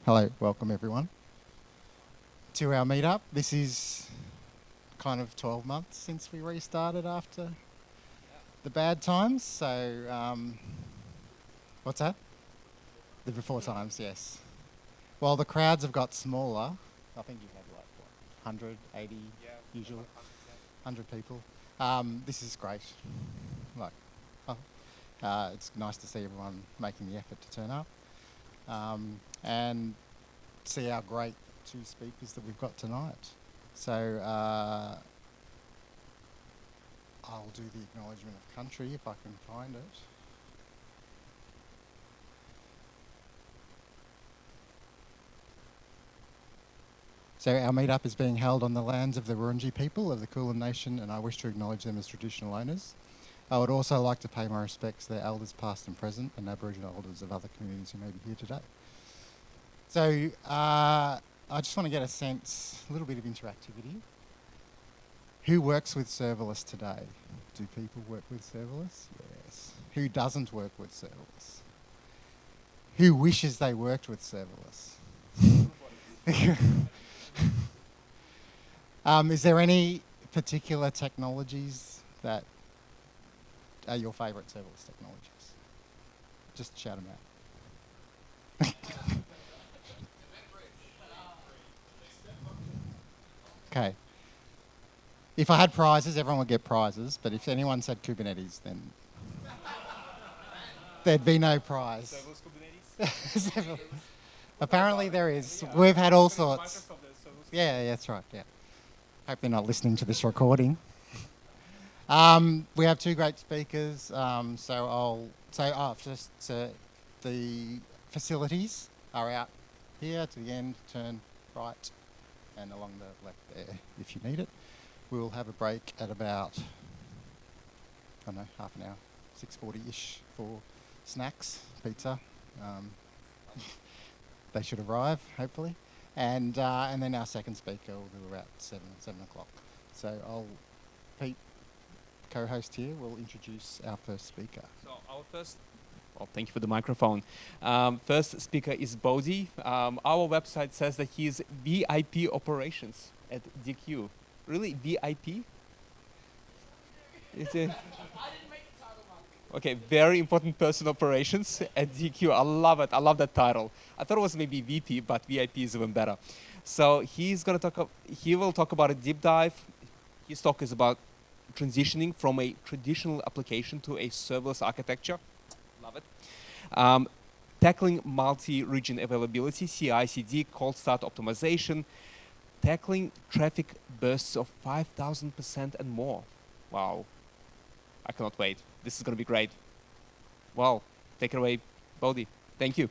Hello, welcome everyone to our meetup. This is kind of 12 months since we restarted after the bad times. So, what's that? The before times, yes. Well, the crowds have got smaller. I think you've had like, what, 180 usual, 100 people. This is great. It's nice to see everyone making the effort to turn up. And see our great two speakers that we've got tonight. So I'll do the acknowledgement of country if I can find it. So our meetup is being held on the lands of the Wurundjeri people of the Kulin Nation, and I wish to acknowledge them as traditional owners. I would also like to pay my respects to their elders past and present and Aboriginal elders of other communities who may be here today. So I just want to get a sense, a little bit of interactivity. Who works with serverless today? Do people work with serverless? Yes. Who doesn't work with serverless? Who wishes they worked with serverless? Is there any particular technologies that are your favourite serverless technologies? Just shout them out. Okay. If I had prizes, everyone would get prizes, but if anyone said Kubernetes, then there'd be no prize. Serverless Kubernetes? Apparently there is. We've had all sorts. Yeah, that's right, yeah. Hope they're not listening to this recording. We have two great speakers, the facilities are out here to the end, turn right and along the left there if you need it. We will have a break at about, I don't know, half an hour, 6:40-ish for snacks, pizza. They should arrive, hopefully. And then our second speaker will do about 7 o'clock. So Pete, co-host here, will introduce our first speaker. So our first, thank you for the microphone. First speaker is Bodhi. Our website says that he is VIP operations at DQ. Really, VIP? It's a okay, very important person operations at DQ. I love it. I love that title. I thought it was maybe VP, but VIP is even better. So he will talk about a deep dive. His talk is about transitioning from a traditional application to a serverless architecture. Love it. Tackling multi-region availability, CI/CD, cold start optimization, tackling traffic bursts of 5,000% and more. Wow. I cannot wait. This is going to be great. Well, take it away, Bodhi. Thank you.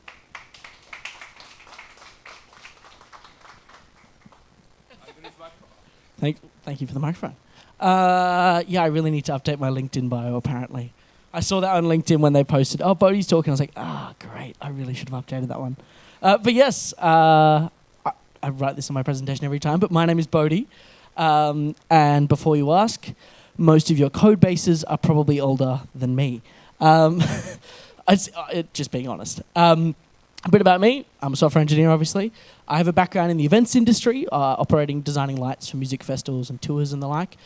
Thank you for the microphone. Yeah, I really need to update my LinkedIn bio, apparently. I saw that on LinkedIn when they posted, oh, Bodhi's talking. I was like, great. I really should have updated that one. But yes, I write this on my presentation every time, but my name is Bodhi. And before you ask, most of your code bases are probably older than me. Just being honest. A bit about me. I'm a software engineer, obviously. I have a background in the events industry, designing lights for music festivals and tours and the like.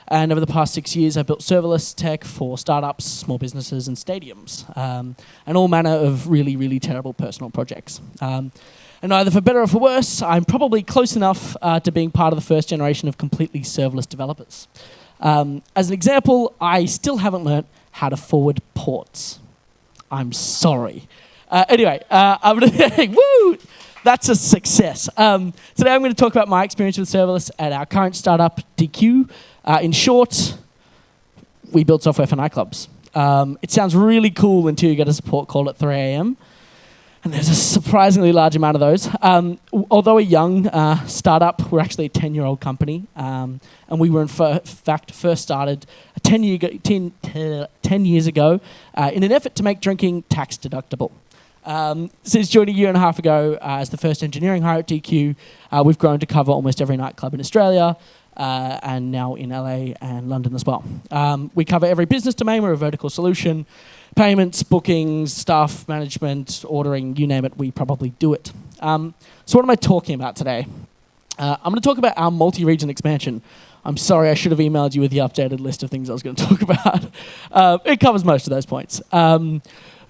And over the past 6 years, I've built serverless tech for startups, small businesses, and stadiums, and all manner of really, really terrible personal projects. And either for better or for worse, I'm probably close enough to being part of the first generation of completely serverless developers. As an example, I still haven't learnt how to forward ports. I'm sorry. Anyway, I'm going to woo! That's a success. Today I'm going to talk about my experience with serverless at our current startup, DQ. In short, we build software for nightclubs. It sounds really cool until you get a support call at 3 a.m. And there's a surprisingly large amount of those. Although a young startup, we're actually a 10-year-old company. And we were, in fact, first started 10 years ago in an effort to make drinking tax deductible. Since joining a year and a half ago as the first engineering hire at DQ, we've grown to cover almost every nightclub in Australia. and now in LA and London as well. We cover every business domain. We're a vertical solution. Payments, bookings, staff management, ordering, you name it, we probably do it. So what am I talking about today? I'm going to talk about our multi-region expansion. I'm sorry, I should have emailed you with the updated list of things I was going to talk about. It covers most of those points.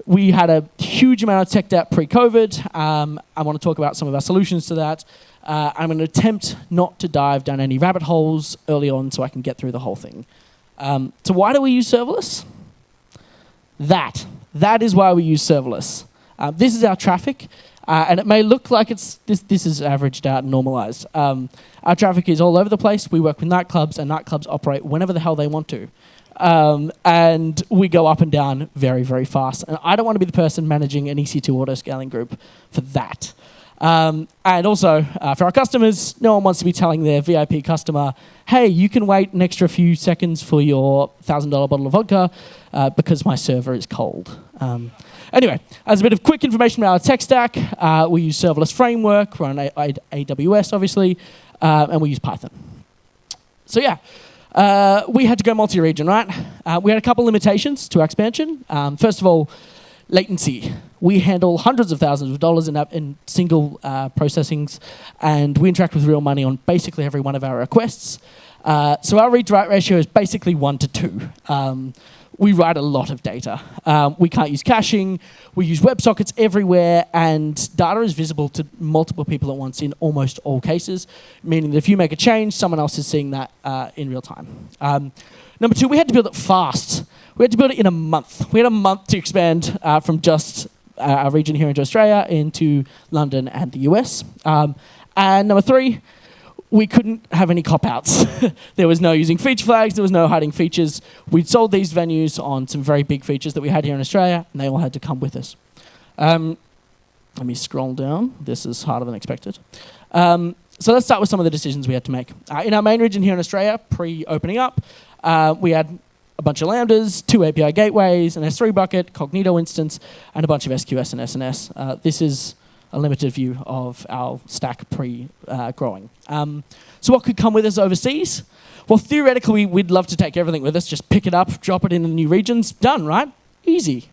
We had a huge amount of tech debt pre-COVID. I want to talk about some of our solutions to that. I'm going to attempt not to dive down any rabbit holes early on so I can get through the whole thing. So why do we use serverless? That is why we use serverless. This is our traffic, and it may look like this is averaged out and normalized. Our traffic is all over the place. We work with nightclubs, and nightclubs operate whenever the hell they want to. And we go up and down very, very fast. And I don't want to be the person managing an EC2 auto-scaling group for that. And also, for our customers, no one wants to be telling their VIP customer, hey, you can wait an extra few seconds for your $1,000 bottle of vodka because my server is cold. Anyway, as a bit of quick information about our tech stack, we use serverless framework. We're on AWS, obviously, and we use Python. So yeah, we had to go multi-region, right? We had a couple limitations to our expansion. First of all, latency. We handle hundreds of thousands of dollars in single processings, and we interact with real money on basically every one of our requests. So our read-to-write ratio is basically 1 to 2. We write a lot of data. We can't use caching. We use WebSockets everywhere, and data is visible to multiple people at once in almost all cases, meaning that if you make a change, someone else is seeing that in real time. Number 2, we had to build it fast. We had to build it in a month. We had a month to expand from just our region here into Australia into London and the US. And number 3, we couldn't have any cop-outs. There was no using feature flags. There was no hiding features. We'd sold these venues on some very big features that we had here in Australia, and they all had to come with us. Let me scroll down. This is harder than expected. So let's start with some of the decisions we had to make. In our main region here in Australia, pre-opening up, we had a bunch of Lambdas, 2 API gateways, an S3 bucket, Cognito instance, and a bunch of SQS and SNS. This is a limited view of our stack pre-growing. So what could come with us overseas? Well, theoretically, we'd love to take everything with us, just pick it up, drop it in the new regions, done, right? Easy.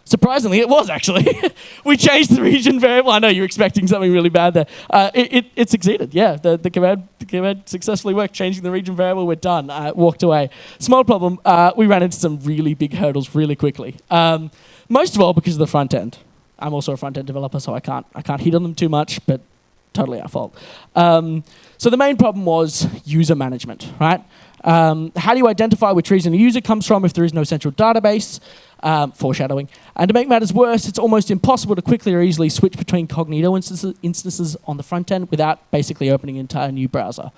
Surprisingly, it was actually. We changed the region variable. I know you're expecting something really bad there. It succeeded, yeah. The command successfully worked, changing the region variable, we're done. Walked away. Small problem, we ran into some really big hurdles really quickly. Most of all because of the front end. I'm also a front-end developer, so I can't hit on them too much, but totally our fault. So the main problem was user management, right? How do you identify which region a user comes from if there is no central database? Foreshadowing. And to make matters worse, it's almost impossible to quickly or easily switch between Cognito instances on the front end without basically opening an entire new browser.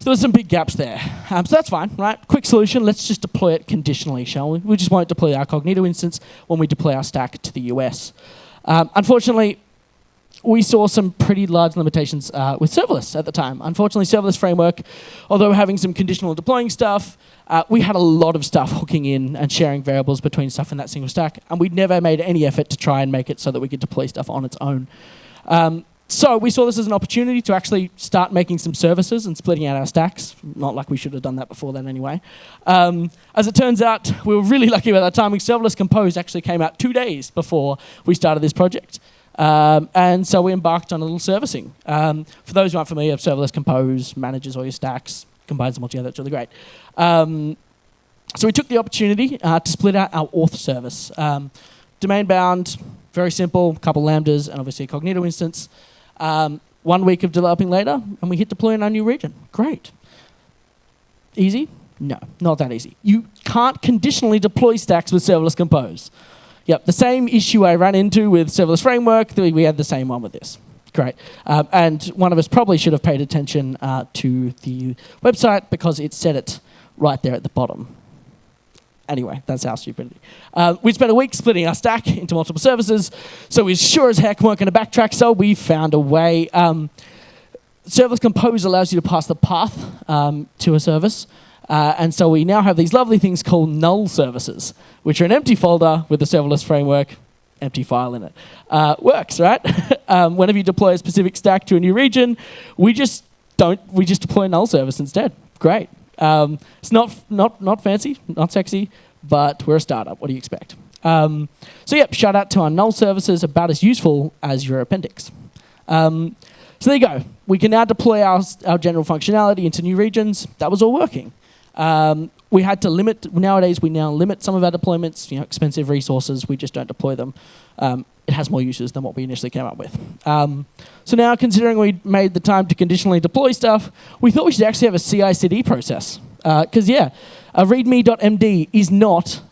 So there's some big gaps there. So that's fine, right? Quick solution, let's just deploy it conditionally, shall we? We just won't deploy our Cognito instance when we deploy our stack to the US. Unfortunately, we saw some pretty large limitations with serverless at the time. Unfortunately, serverless framework, although having some conditional deploying stuff, we had a lot of stuff hooking in and sharing variables between stuff in that single stack, and we'd never made any effort to try and make it so that we could deploy stuff on its own. So we saw this as an opportunity to actually start making some services and splitting out our stacks. Not like we should have done that before then anyway. As it turns out, we were really lucky about that timing. Serverless Compose actually came out 2 days before we started this project. And so we embarked on a little servicing. For those who aren't familiar, Serverless Compose manages all your stacks, combines them all together. It's really great. So we took the opportunity to split out our auth service. Domain bound, very simple, a couple lambdas, and obviously a Cognito instance. 1 week of developing later, and we hit deploy in our new region. Great. Easy? No, not that easy. You can't conditionally deploy stacks with Serverless Compose. Yep, the same issue I ran into with Serverless Framework, we had the same one with this. Great. And one of us probably should have paid attention to the website because it said it right there at the bottom. Anyway, that's our stupidity. We spent a week splitting our stack into multiple services, so we sure as heck weren't going to backtrack, so we found a way. Serverless Compose allows you to pass the path to a service, and so we now have these lovely things called null services, which are an empty folder with the serverless framework, empty file in it. Works, right? Whenever you deploy a specific stack to a new region, we just we just deploy a null service instead. Great. It's not fancy, not sexy, but we're a startup. What do you expect? So yeah, shout out to our null services, about as useful as your appendix. So there you go. We can now deploy our general functionality into new regions. That was all working. We had to limit, nowadays we now limit some of our deployments, expensive resources, we just don't deploy them. It has more uses than what we initially came up with. So now, considering we made the time to conditionally deploy stuff, we thought we should actually have a CI/CD process. Because a readme.md is not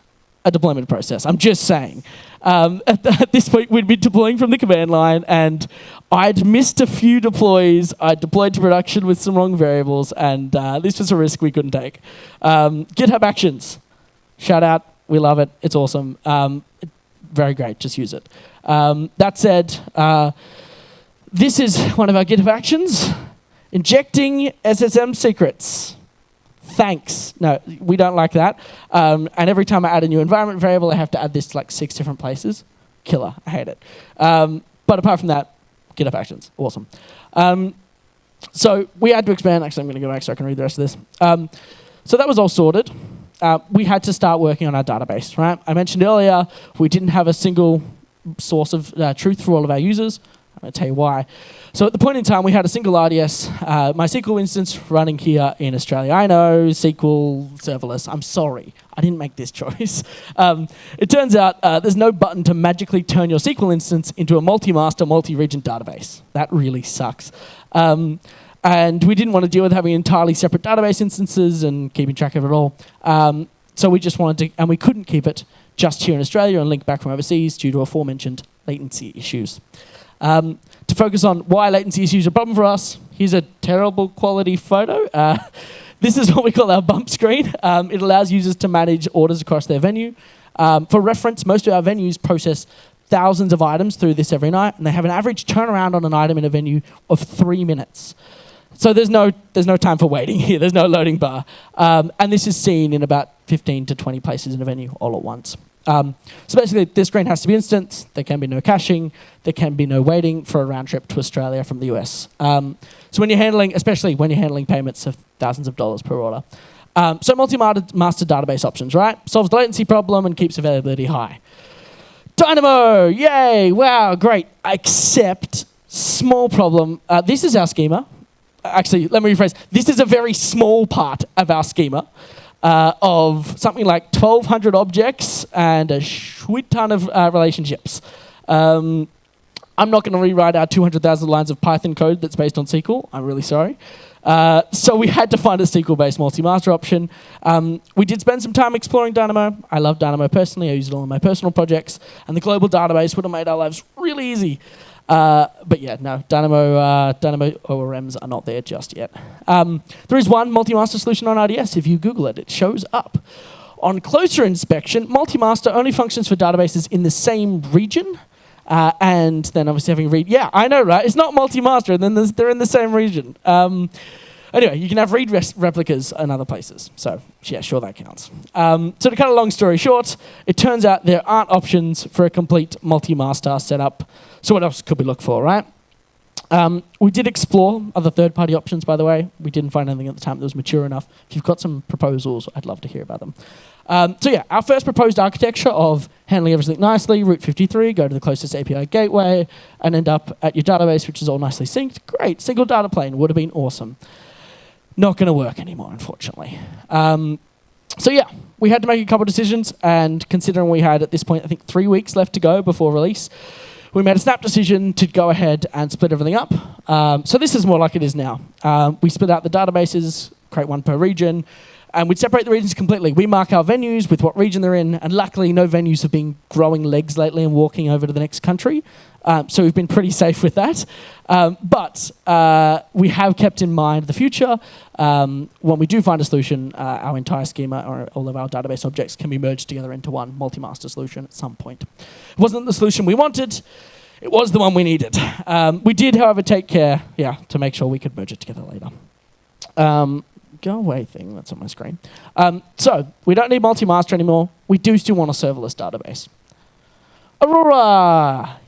a deployment process. I'm just saying. At this point, we'd be deploying from the command line, and I'd missed a few deploys. I deployed to production with some wrong variables, and this was a risk we couldn't take. GitHub Actions. Shout out. We love it. It's awesome. Very great. Just use it. That said, this is one of our GitHub Actions. Injecting SSM secrets. Thanks. No, we don't like that. And every time I add a new environment variable, I have to add this to like 6 different places. Killer. I hate it. But apart from that, GitHub Actions. Awesome. So we had to expand. Actually, I'm going to go back so I can read the rest of this. So that was all sorted. We had to start working on our database, right? I mentioned earlier we didn't have a single source of truth for all of our users. I'm going to tell you why. So at the point in time, we had a single RDS MySQL instance running here in Australia. I know, SQL, serverless. I'm sorry. I didn't make this choice. It turns out there's no button to magically turn your SQL instance into a multi-master, multi-region database. That really sucks. And we didn't want to deal with having entirely separate database instances and keeping track of it all. So we just wanted to, and we couldn't keep it just here in Australia and link back from overseas due to aforementioned latency issues. To focus on why latency issues are a problem for us, here's a terrible quality photo. This is what we call our bump screen. It allows users to manage orders across their venue. For reference, most of our venues process thousands of items through this every night, and they have an average turnaround on an item in a venue of 3 minutes. So there's no time for waiting here. There's no loading bar. And this is seen in about 15 to 20 places in a venue all at once. So basically, this screen has to be instant. There can be no caching. There can be no waiting for a round trip to Australia from the US. So when you're handling, especially when you're handling payments of thousands of dollars per order. So multi-master database options, right? Solves the latency problem and keeps availability high. Dynamo, yay, wow, great. Except, small problem. This is our schema. Actually, let me rephrase. This is a very small part of our schema. Of something like 1,200 objects and a sweet ton of relationships. I'm not going to rewrite our 200,000 lines of Python code that's based on SQL. I'm really sorry. So we had to find a SQL-based multi-master option. We did spend some time exploring Dynamo. I love Dynamo personally. I use it all in my personal projects. And the global database would have made our lives really easy. But yeah, no, Dynamo ORMs are not there just yet. There is one multi-master solution on RDS. If you Google it, it shows up. On closer inspection, multi-master only functions for databases in the same region. And then obviously having read, yeah, I know, right? It's not multi-master, and then they're in the same region. Anyway, you can have read replicas in other places. So yeah, sure, that counts. So to cut a long story short, it turns out there aren't options for a complete multi-master setup. So what else could we look for, right? We did explore other third-party options, by the way. We didn't find anything at the time that was mature enough. If you've got some proposals, I'd love to hear about them. So yeah, our first proposed architecture of handling everything nicely, Route 53, go to the closest API gateway, and end up at your database, which is all nicely synced. Great, single data plane would have been awesome. Not going to work anymore, unfortunately. So yeah, we had to make a couple of decisions, and considering we had, at this point, I think 3 weeks left to go before release, we made a snap decision to go ahead and split everything up. So this is more like it is now. We split out the databases, create one per region, and we'd separate the regions completely. We mark our venues with what region they're in, and luckily no venues have been growing legs lately and walking over to the next country. So we've been pretty safe with that. But we have kept in mind the future. When we do find a solution, our entire schema or all of our database objects can be merged together into one multi-master solution at some point. It wasn't the solution we wanted. It was the one we needed. We did, however, take care, to make sure we could merge it together later. Go away thing that's on my screen. So we don't need multi-master anymore. We do still want a serverless database. Aurora!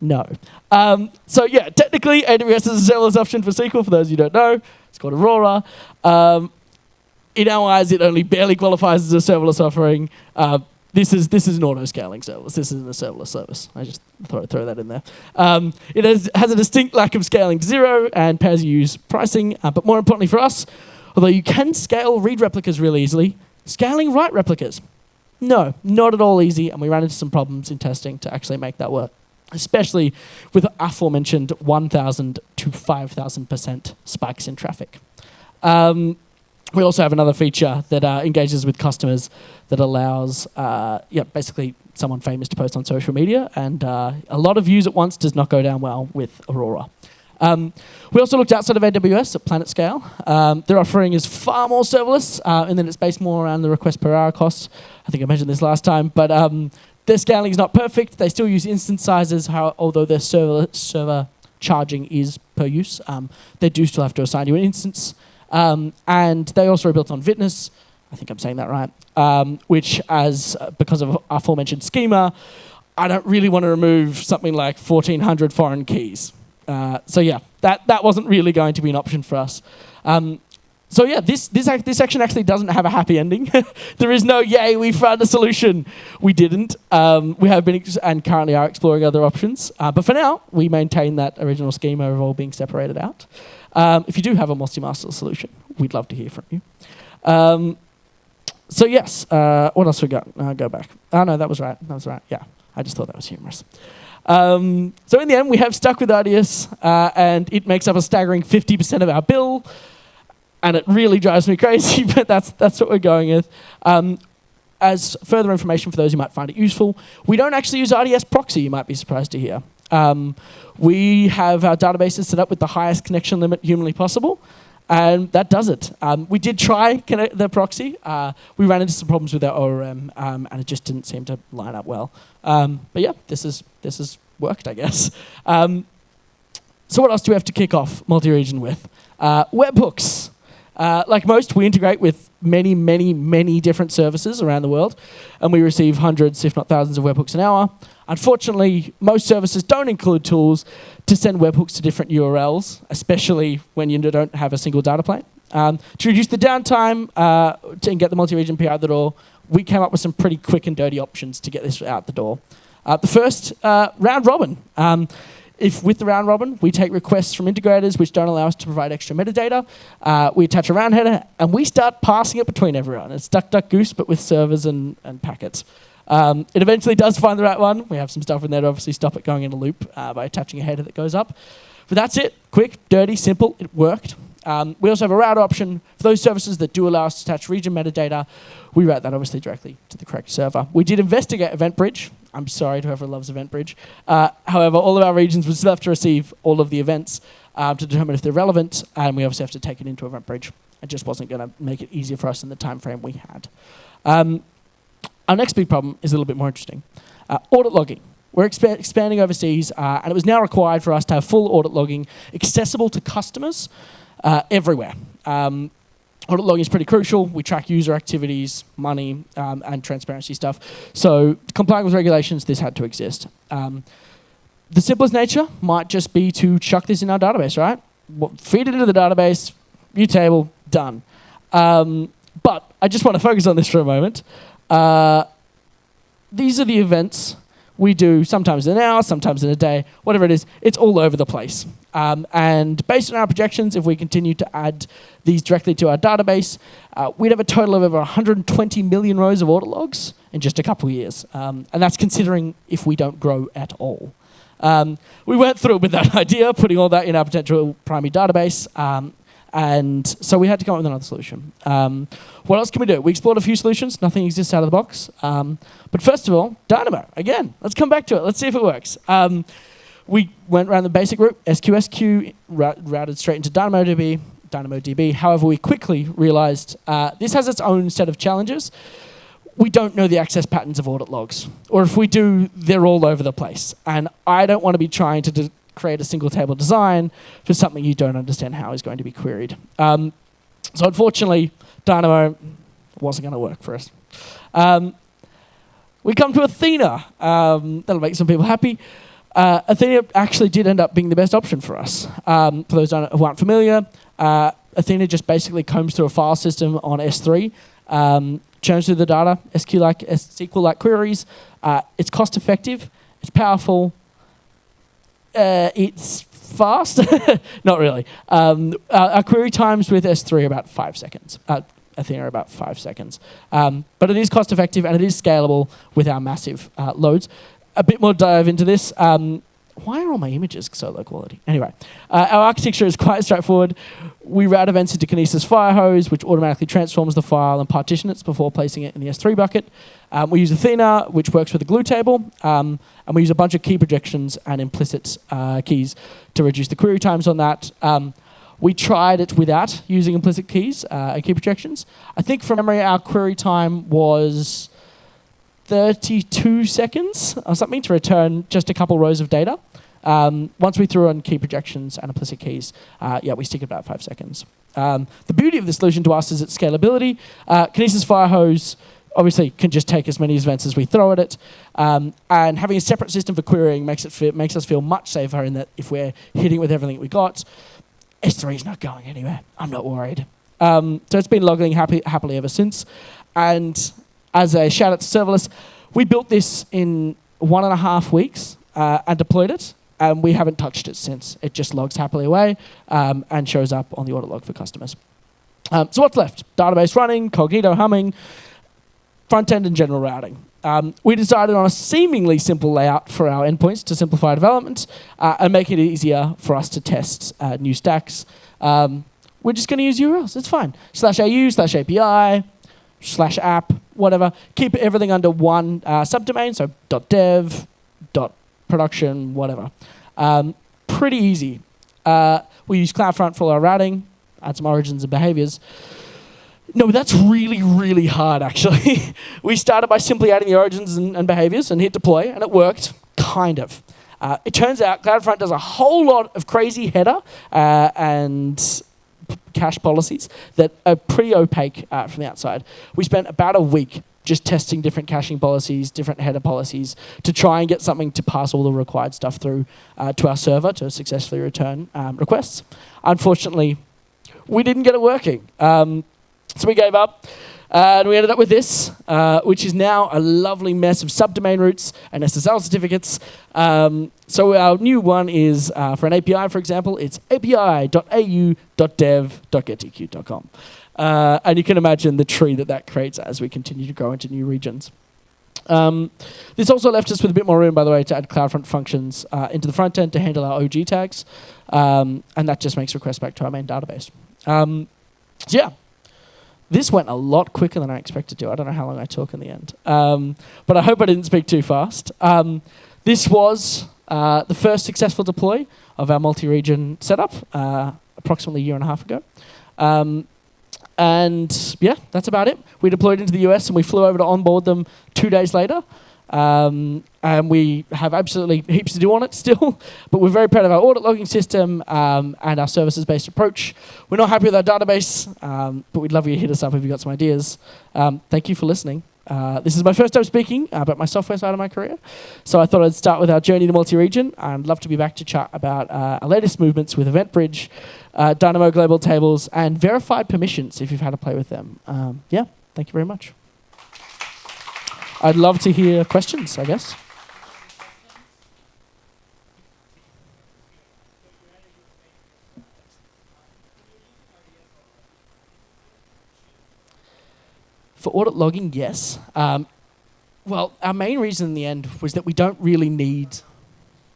No. So yeah, technically AWS is a serverless option for SQL. For those who don't know, it's called Aurora. In our eyes, it only barely qualifies as a serverless offering. This is an auto-scaling service. This isn't a serverless service. I just thought I'd throw that in there. It has a distinct lack of scaling to zero and pay-as-you-use pricing. But more importantly for us, although you can scale read replicas really easily, scaling write replicas, no, not at all easy. And we ran into some problems in testing to actually make that work, especially with aforementioned 1,000 to 5,000% spikes in traffic. We also have another feature that engages with customers that allows, basically someone famous to post on social media, and a lot of views at once does not go down well with Aurora. We also looked outside of AWS at Planet Scale. Their offering is far more serverless, and then it's based more around the request per hour costs. I think I mentioned this last time, but their scaling is not perfect. They still use instance sizes, although their server charging is per use. They do still have to assign you an instance. And they also are built on Vitness, I think I'm saying that right, which because of aforementioned schema, I don't really want to remove something like 1,400 foreign keys. So yeah, that wasn't really going to be an option for us. So yeah, this section actually doesn't have a happy ending. There is no, yay, we found a solution. We didn't. We have been and currently are exploring other options. But for now, we maintain that original schema of all being separated out. If you do have a multi-master solution, we'd love to hear from you. So yes, what else we got? I'll go back. Oh no, that was right. Yeah, I just thought that was humorous. So in the end, we have stuck with RDS, and it makes up a staggering 50% of our bill, and it really drives me crazy, but that's what we're going with. As further information for those who might find it useful, we don't actually use RDS proxy, you might be surprised to hear. We have our databases set up with the highest connection limit humanly possible, and that does it. We did try connect the proxy. We ran into some problems with our ORM, and it just didn't seem to line up well. But yeah, this has worked, I guess. So what else do we have to kick off multi-region with? Webhooks. Like most, we integrate with many, many, many different services around the world, and we receive hundreds, if not thousands, of webhooks an hour. Unfortunately, most services don't include tools to send webhooks to different URLs, especially when you don't have a single data plane. To reduce the downtime and get the multi-region PR out the door, we came up with some pretty quick and dirty options to get this out the door. The first, round robin. With the round robin, we take requests from integrators which don't allow us to provide extra metadata. We attach a round header, and we start passing it between everyone. It's duck, duck, goose, but with servers and packets. It eventually does find the right one. We have some stuff in there to obviously stop it going in a loop by attaching a header that goes up. But that's it. Quick, dirty, simple. It worked. We also have a route option for those services that do allow us to attach region metadata. We route that obviously directly to the correct server. We did investigate EventBridge. I'm sorry to whoever loves EventBridge. However, all of our regions would still have to receive all of the events to determine if they're relevant, and we obviously have to take it into EventBridge. It just wasn't going to make it easier for us in the time frame we had. Our next big problem is a little bit more interesting. Audit logging. We're expanding overseas, and it was now required for us to have full audit logging accessible to customers everywhere. Audit logging is pretty crucial. We track user activities, money, and transparency stuff. So complying with regulations, this had to exist. The simplest nature might just be to chuck this in our database, right? Feed it into the database, view table, done. But I just want to focus on this for a moment. These are the events we do sometimes in an hour, sometimes in a day, whatever it is. It's all over the place. And based on our projections, if we continue to add these directly to our database, we'd have a total of over 120 million rows of audit logs in just a couple of years. And that's considering if we don't grow at all. We weren't thrilled with that idea, putting all that in our potential primary database. And so we had to come up with another solution. What else can we do? We explored a few solutions. Nothing exists out of the box. But first of all, Dynamo. Again, let's come back to it. Let's see if it works. We went around the basic route, SQSQ, routed straight into DynamoDB. However, we quickly realized this has its own set of challenges. We don't know the access patterns of audit logs. Or if we do, they're all over the place. And I don't want to be trying to create a single table design for something you don't understand how is going to be queried. So unfortunately, Dynamo wasn't going to work for us. We come to Athena. That'll make some people happy. Athena actually did end up being the best option for us. For those who aren't familiar, Athena just basically combs through a file system on S3, churns through the data, SQL-like queries. It's cost-effective, it's powerful, it's fast. Not really. Our query times with S3 are about 5 seconds. Athena are about 5 seconds. But it is cost-effective and it is scalable with our massive loads. A bit more dive into this. Why are all my images so low quality? Anyway, our architecture is quite straightforward. We route events into Kinesis Firehose, which automatically transforms the file and partitions it before placing it in the S3 bucket. We use Athena, which works with a glue table, and we use a bunch of key projections and implicit keys to reduce the query times on that. We tried it without using implicit keys and key projections. I think from memory, our query time was 32 seconds or something to return just a couple rows of data. Once we threw on key projections and implicit keys, we stick at about 5 seconds. The beauty of the solution to us is its scalability. Kinesis Firehose obviously can just take as many events as we throw at it, and having a separate system for querying makes us feel much safer in that if we're hitting with everything we got, S3 is not going anywhere. I'm not worried. So it's been logging happily ever since. And as a shout out to serverless, we built this in 1.5 weeks and deployed it, and we haven't touched it since. It just logs happily away and shows up on the audit log for customers. So what's left? Database running, Cognito humming, front end and general routing. We decided on a seemingly simple layout for our endpoints to simplify development and make it easier for us to test new stacks. We're just going to use URLs. It's fine. /AU/API /app, whatever. Keep everything under one subdomain, so .dev, .production, whatever. Pretty easy. We use CloudFront for our routing, add some origins and behaviors. No, that's really, really hard, actually. We started by simply adding the origins and behaviors and hit deploy, and it worked, kind of. It turns out CloudFront does a whole lot of crazy header and cache policies that are pretty opaque from the outside. We spent about a week just testing different caching policies, different header policies, to try and get something to pass all the required stuff through to our server to successfully return requests. Unfortunately, we didn't get it working. So we gave up, and we ended up with this, which is now a lovely mess of subdomain roots and SSL certificates. So our new one is, for an API, for example, it's api.au.dev.getdq.com. And you can imagine the tree that creates as we continue to grow into new regions. This also left us with a bit more room, by the way, to add CloudFront functions into the front end to handle our OG tags. And that just makes requests back to our main database. So yeah. This went a lot quicker than I expected to. I don't know how long I took in the end. But I hope I didn't speak too fast. This was the first successful deploy of our multi-region setup, approximately a year and a half ago. And yeah, that's about it. We deployed into the US and we flew over to onboard them 2 days later. And we have absolutely heaps to do on it still, but we're very proud of our audit logging system and our services-based approach. We're not happy with our database, but we'd love you to hit us up if you've got some ideas. Thank you for listening. This is my first time speaking about my software side of my career, so I thought I'd start with our journey to multi-region. I'd love to be back to chat about our latest movements with EventBridge, Dynamo Global Tables, and verified permissions if you've had to play with them. Yeah, thank you very much. I'd love to hear questions, I guess. For audit logging, yes. Well, our main reason in the end was that we don't really need...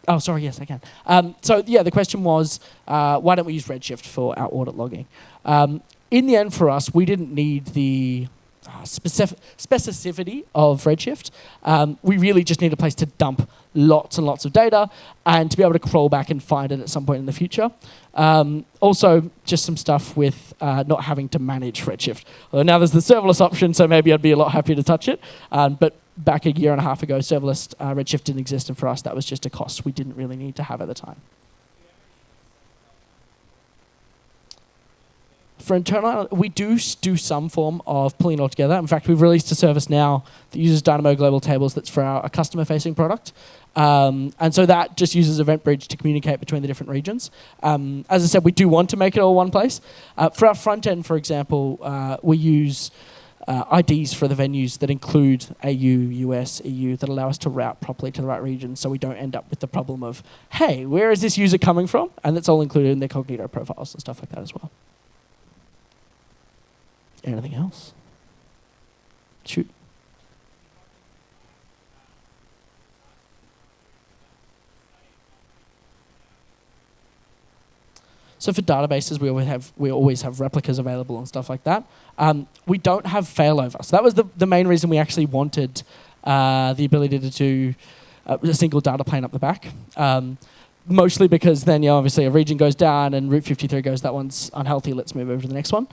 Oh, sorry, yes, I can. So, yeah, the question was, why don't we use Redshift for our audit logging? In the end, for us, we didn't need the specificity of Redshift. We really just need a place to dump lots and lots of data and to be able to crawl back and find it at some point in the future. Also, just some stuff with not having to manage Redshift. Well, now there's the serverless option, so maybe I'd be a lot happier to touch it. But back a year and a half ago, serverless Redshift didn't exist, and for us, that was just a cost we didn't really need to have at the time. For internal, we do some form of pulling it all together. In fact, we've released a service now that uses Dynamo Global Tables that's for our customer-facing product. And so that just uses EventBridge to communicate between the different regions. As I said, we do want to make it all one place. For our front end, for example, we use IDs for the venues that include AU, US, EU that allow us to route properly to the right region so we don't end up with the problem of, hey, where is this user coming from? And that's all included in their Cognito profiles and stuff like that as well. Anything else? Shoot. So for databases, we always have replicas available and stuff like that. We don't have failover. So that was the main reason we actually wanted the ability to do a single data plane up the back. Mostly because then, obviously a region goes down and Route 53 goes, that one's unhealthy, let's move over to the next one.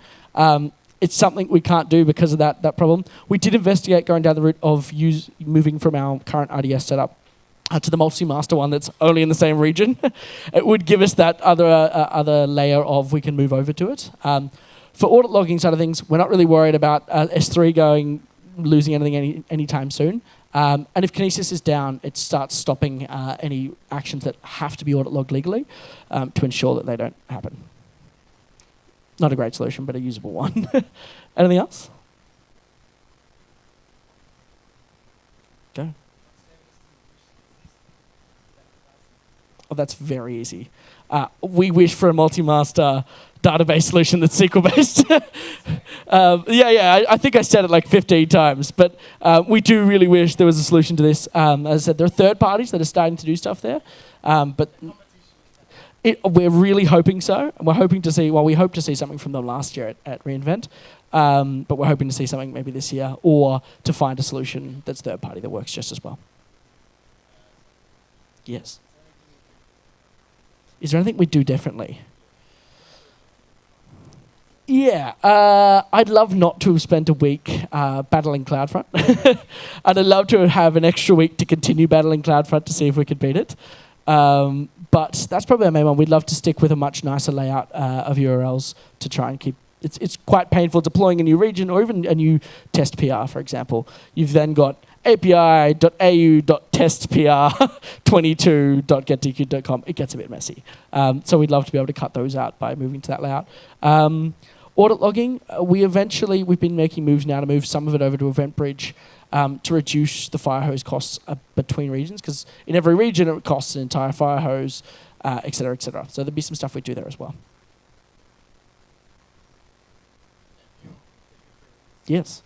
It's something we can't do because of that problem. We did investigate going down the route of moving from our current RDS setup to the multi-master one that's only in the same region. It would give us that other layer of we can move over to it. For audit logging side of things, we're not really worried about S3 losing anything anytime soon. And if Kinesis is down, it starts stopping any actions that have to be audit logged legally to ensure that they don't happen. Not a great solution, but a usable one. Anything else? Go. Oh, that's very easy. We wish for a multi-master database solution that's SQL-based. I think I said it like 15 times, but we do really wish there was a solution to this. As I said, there are third parties that are starting to do stuff there, but we're really hoping so. And we're hoping to see, we hope to see something from them last year at reInvent, but we're hoping to see something maybe this year, or to find a solution that's third party that works just as well. Yes. Is there anything we do differently? Yeah, I'd love not to have spent a week battling CloudFront. And I'd love to have an extra week to continue battling CloudFront to see if we could beat it. But that's probably our main one. We'd love to stick with a much nicer layout of URLs to try and keep... It's quite painful deploying a new region or even a new test PR, for example. You've then got api.au.testpr22.getdq.com. It gets a bit messy. So we'd love to be able to cut those out by moving to that layout. Audit logging, we've been making moves now to move some of it over to EventBridge to reduce the fire hose costs between regions, because in every region it costs an entire fire hose, et cetera, et cetera. So there'll be some stuff we do there as well. Yes.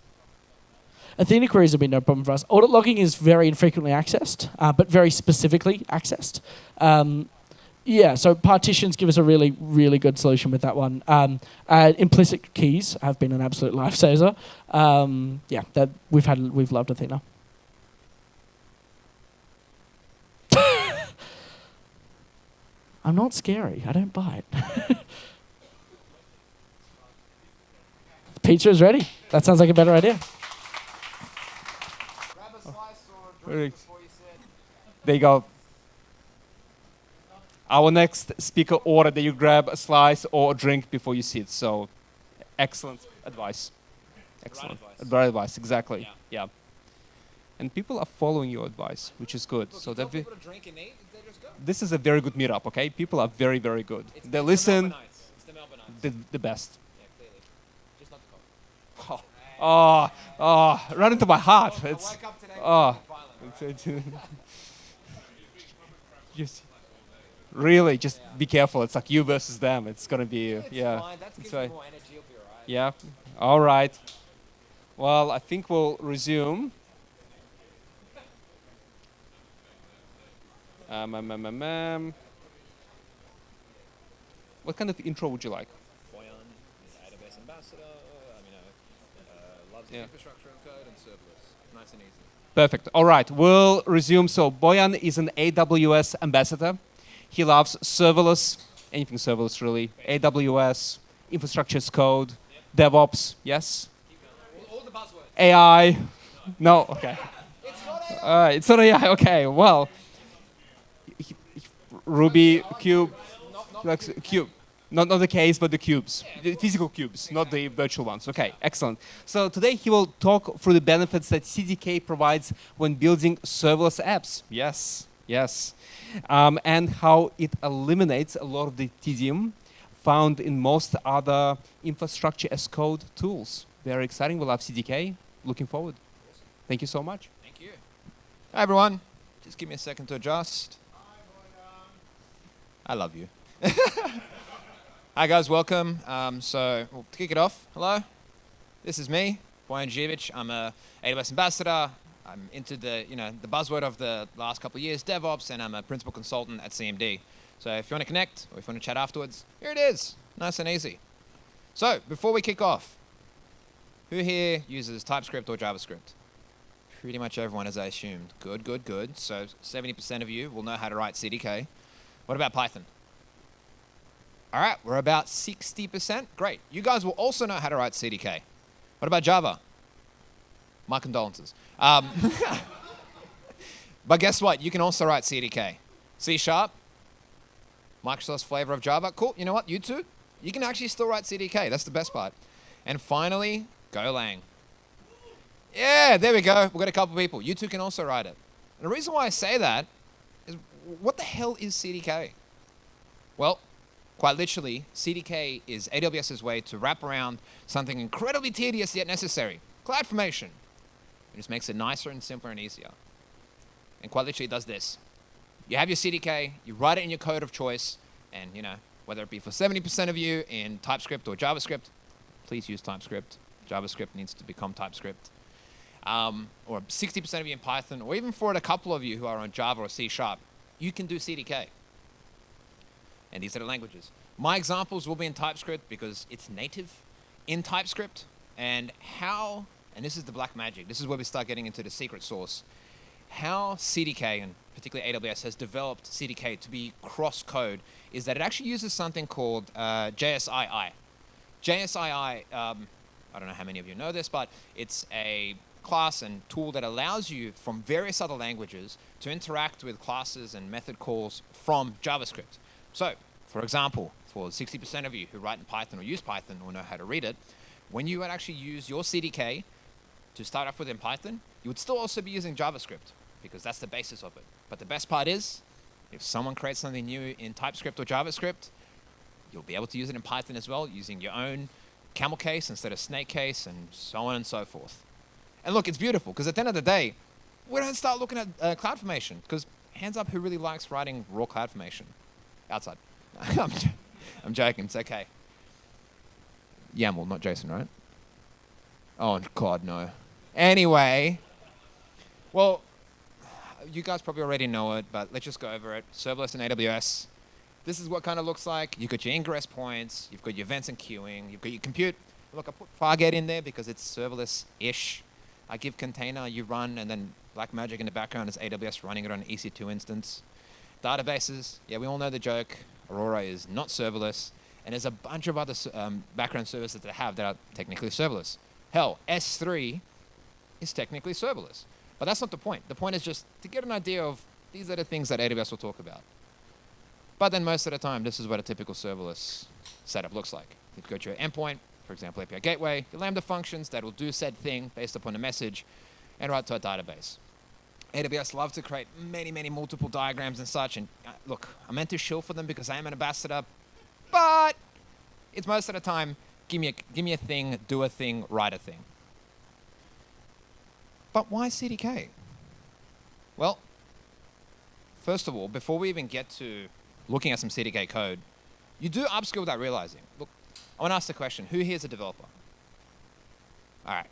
Athena queries have been no problem for us. Audit logging is very infrequently accessed, but very specifically accessed. So partitions give us a really, really good solution with that one. Implicit keys have been an absolute lifesaver. We've loved Athena. I'm not scary. I don't bite. Pizza is ready. That sounds like a better idea. Grab a slice or drink before you sit. There you go. Our next speaker ordered that you grab a slice or a drink before you sit. So, excellent advice. Excellent. Right advice, exactly. Yeah. And people are following your advice, which is good. Look, so you tell people to drink and eat, they just go. this is a very good meetup, okay? People are very, very good. They It's listen. the Melbourneites. It's the Melbourneites. The best. Yeah, clearly. Just not the coffee. Right into my heart. I It's woke up today violent. just really just be careful. It's like you versus them. It's gonna be It's fine. That gives right. you more energy. You'll be alright. Yeah. All right. Well, I think we'll resume. What kind of intro would you like? Bojan is AWS ambassador. Loves infrastructure and code and serverless. Nice and easy. Perfect. All right. We'll resume. So Bojan is an AWS ambassador. He loves serverless, anything serverless really. AWS, infrastructure as code, DevOps, yes? All the buzzwords. AI, no, okay. It's not AI. It's not AI, okay, well. Ruby, Cube, Not Cube. Not the case, but the cubes, the physical cubes, not the virtual ones. Okay, excellent. So today he will talk through the benefits that CDK provides when building serverless apps. Yes, yes. And how it eliminates a lot of the tedium found in most other infrastructure as code tools. Very exciting. We'll have CDK. Looking forward. Thank you so much. Thank you. Hi, everyone. Just give me a second to adjust. I love you. Hi, guys. Welcome. So we'll kick it off. Hello. This is me, Bojan Zivic. I'm a AWS ambassador. I'm into the buzzword of the last couple of years, DevOps, and I'm a principal consultant at CMD. So if you want to connect or if you want to chat afterwards, here it is. Nice and easy. So before we kick off, who here uses TypeScript or JavaScript? Pretty much everyone, as I assumed. Good, good, good. So 70% of you will know how to write CDK. What about Python? All right, we're about 60%. Great. You guys will also know how to write CDK. What about Java? My condolences. But guess what? You can also write CDK. C#, Microsoft's flavor of Java. Cool. You know what? You too. You can actually still write CDK. That's the best part. And finally, Golang. Yeah, there we go. We've got a couple people. You two can also write it. And the reason why I say that is, what the hell is CDK? Well, quite literally, CDK is AWS's way to wrap around something incredibly tedious yet necessary. CloudFormation. It just makes it nicer and simpler and easier. And quite literally does this. You have your CDK, you write it in your code of choice, and whether it be for 70% of you in TypeScript or JavaScript, please use TypeScript. JavaScript needs to become TypeScript. Or 60% of you in Python, or even for a couple of you who are on Java or C#, you can do CDK. And these are the languages. My examples will be in TypeScript because it's native in TypeScript. And this is the black magic, this is where we start getting into the secret sauce, how CDK, and particularly AWS, has developed CDK to be cross-code is that it actually uses something called JSII. JSII, I don't know how many of you know this, but it's a class and tool that allows you from various other languages to interact with classes and method calls from JavaScript. So, for example, for 60% of you who write in Python or use Python or know how to read it, when you would actually use your CDK to start off with in Python, you would still also be using JavaScript because that's the basis of it. But the best part is, if someone creates something new in TypeScript or JavaScript, you'll be able to use it in Python as well, using your own camel case instead of snake case, and so on and so forth. And look, it's beautiful, because at the end of the day, we don't start looking at CloudFormation, because hands up who really likes writing raw CloudFormation? Outside. I'm joking, it's okay. YAML, not JSON, right? Oh, God, no. Anyway, well, you guys probably already know it, but let's just go over it. Serverless in AWS. This is what kind of looks like. You've got your ingress points, you've got your events and queuing, you've got your compute. Look, I put Fargate in there because it's serverless-ish. I give container, you run, and then black magic in the background is AWS running it on an EC2 instance. Databases, yeah, we all know the joke. Aurora is not serverless, and there's a bunch of other background services that they have that are technically serverless. Hell, S3 is technically serverless. But that's not the point. The point is just to get an idea of these are the things that AWS will talk about. But then most of the time, this is what a typical serverless setup looks like. You've got your endpoint, for example, API gateway, your Lambda functions that will do said thing based upon a message and write to a database. AWS love to create many, many multiple diagrams and such. And look, I'm meant to shill for them because I am an ambassador, but it's most of the time, give me a thing, do a thing, write a thing. But why CDK? Well, first of all, before we even get to looking at some CDK code, you do upskill without realizing. Look, I want to ask the question, who here is a developer? All right.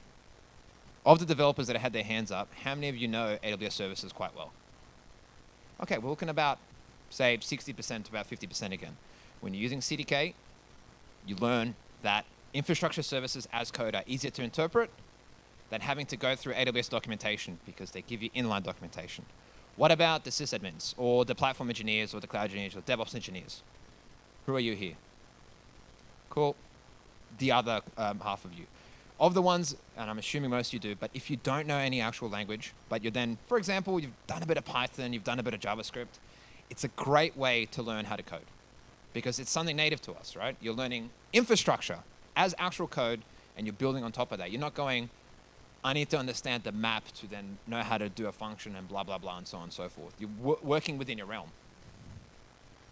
Of the developers that have had their hands up, how many of you know AWS services quite well? Okay, we're looking about, say, 60% to about 50% again. When you're using CDK, you learn that infrastructure services as code are easier to interpret than having to go through AWS documentation because they give you inline documentation. What about the sysadmins or the platform engineers or the cloud engineers or DevOps engineers? Who are you here? Cool. The other half of you. Of the ones, and I'm assuming most of you do, but if you don't know any actual language, but you're then, for example, you've done a bit of Python, you've done a bit of JavaScript, it's a great way to learn how to code. because it's something native to us, right? You're learning infrastructure as actual code, and you're building on top of that. You're not going, I need to understand the map to then know how to do a function and blah, blah, blah, and so on and so forth. You're working within your realm.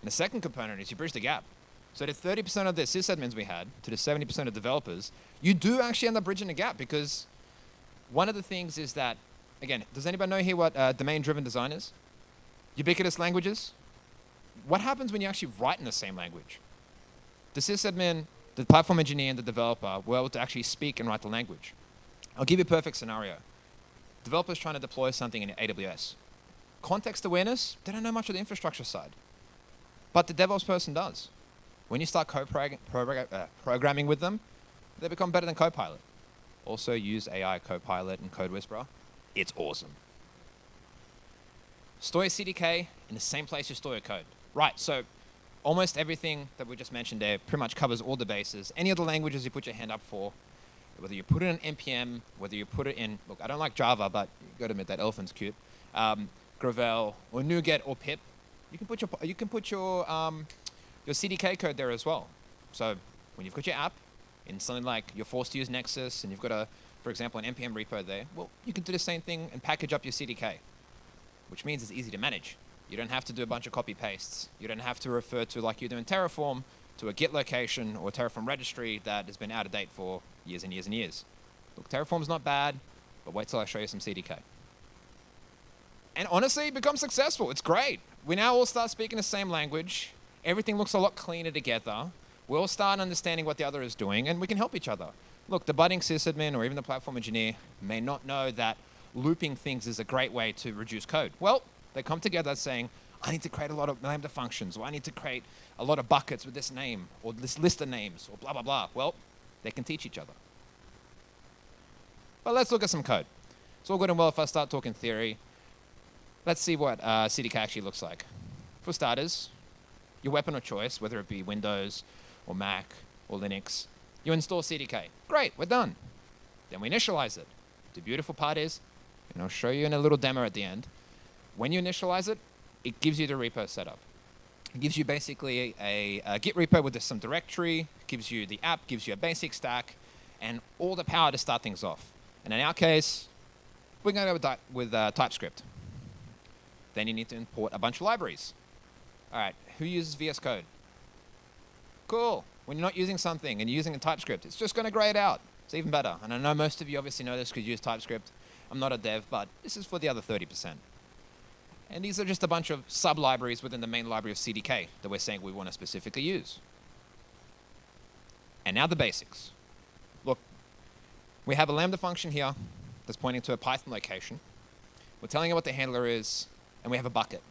And the second component is you bridge the gap. So the 30% of the sysadmins we had to the 70% of developers, you do actually end up bridging the gap, because one of the things is that, again, does anybody know here what domain-driven design is? Ubiquitous languages? What happens when you actually write in the same language? The sysadmin, the platform engineer, and the developer were able to actually speak and write the language. I'll give you a perfect scenario. Developers trying to deploy something in AWS. Context awareness, they don't know much of the infrastructure side. But the DevOps person does. When you start programming with them, they become better than Copilot. Also use AI, Copilot, and Code Whisperer. It's awesome. Store your CDK in the same place you store your code. Right, so almost everything that we just mentioned there pretty much covers all the bases. Any of the languages you put your hand up for, whether you put it in NPM, whether you put it in, look, I don't like Java, but you got to admit that elephant's cute. Gravel or NuGet or pip. You can put your CDK code there as well. So when you've got your app in something like you're forced to use Nexus and you've got for example, an NPM repo there, well, you can do the same thing and package up your CDK, which means it's easy to manage. You don't have to do a bunch of copy pastes. You don't have to refer to, like you do in Terraform, to a Git location or Terraform registry that has been out of date for years and years and years. Look, Terraform's not bad, but wait till I show you some CDK. And honestly, it becomes successful. It's great. We now all start speaking the same language. Everything looks a lot cleaner together. We all start understanding what the other is doing, and we can help each other. Look, the budding sysadmin or even the platform engineer may not know that looping things is a great way to reduce code. Well, they come together saying, I need to create a lot of Lambda functions, or I need to create a lot of buckets with this name, or this list of names, or blah, blah, blah. Well, they can teach each other. But let's look at some code. It's all good and well if I start talking theory. Let's see what CDK actually looks like. For starters, your weapon of choice, whether it be Windows or Mac or Linux, you install CDK. Great, we're done. Then we initialize it. The beautiful part is, and I'll show you in a little demo at the end, when you initialize it, it gives you the repo setup. It gives you basically a Git repo with some directory, gives you the app, gives you a basic stack, and all the power to start things off. And in our case, we're going to go with TypeScript. Then you need to import a bunch of libraries. All right, who uses VS Code? Cool. When you're not using something and you're using a TypeScript, it's just going to grey it out. It's even better. And I know most of you obviously know this because you use TypeScript. I'm not a dev, but this is for the other 30%. And these are just a bunch of sub-libraries within the main library of CDK that we're saying we want to specifically use. And now the basics. Look, we have a Lambda function here that's pointing to a Python location. We're telling it what the handler is, and we have a bucket.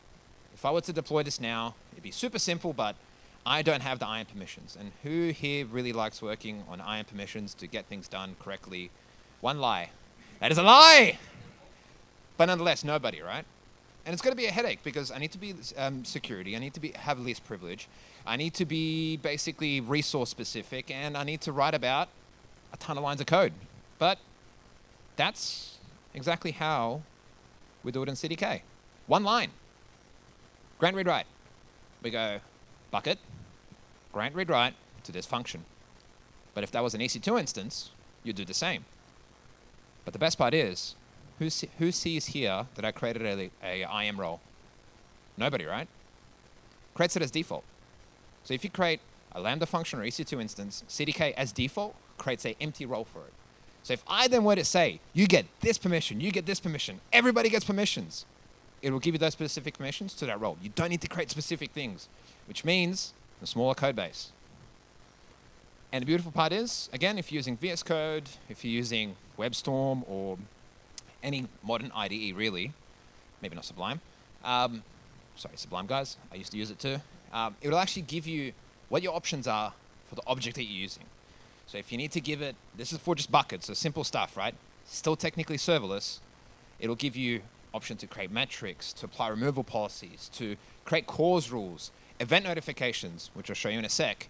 If I were to deploy this now, it'd be super simple, but I don't have the IAM permissions. And who here really likes working on IAM permissions to get things done correctly? One lie. That is a lie! But nonetheless, nobody, right? And it's going to be a headache because I need to be security. I need to have least privilege. I need to be basically resource specific, and I need to write about a ton of lines of code. But that's exactly how we do it in CDK. One line. Grant read write. We go bucket, grant read write to this function. But if that was an EC2 instance, you'd do the same. But the best part is, who sees here that I created a IAM role? Nobody, right? Creates it as default. So if you create a Lambda function or EC2 instance, CDK as default creates an empty role for it. So if I then were to say, you get this permission, you get this permission, everybody gets permissions, it will give you those specific permissions to that role. You don't need to create specific things, which means a smaller code base. And the beautiful part is, again, if you're using VS Code, if you're using WebStorm or any modern IDE really, maybe not Sublime. Sorry, Sublime guys, I used to use it too. It will actually give you what your options are for the object that you're using. So if you need to give it, this is for just buckets, so simple stuff, right? Still technically serverless. It'll give you option to create metrics, to apply removal policies, to create cause rules, event notifications, which I'll show you in a sec,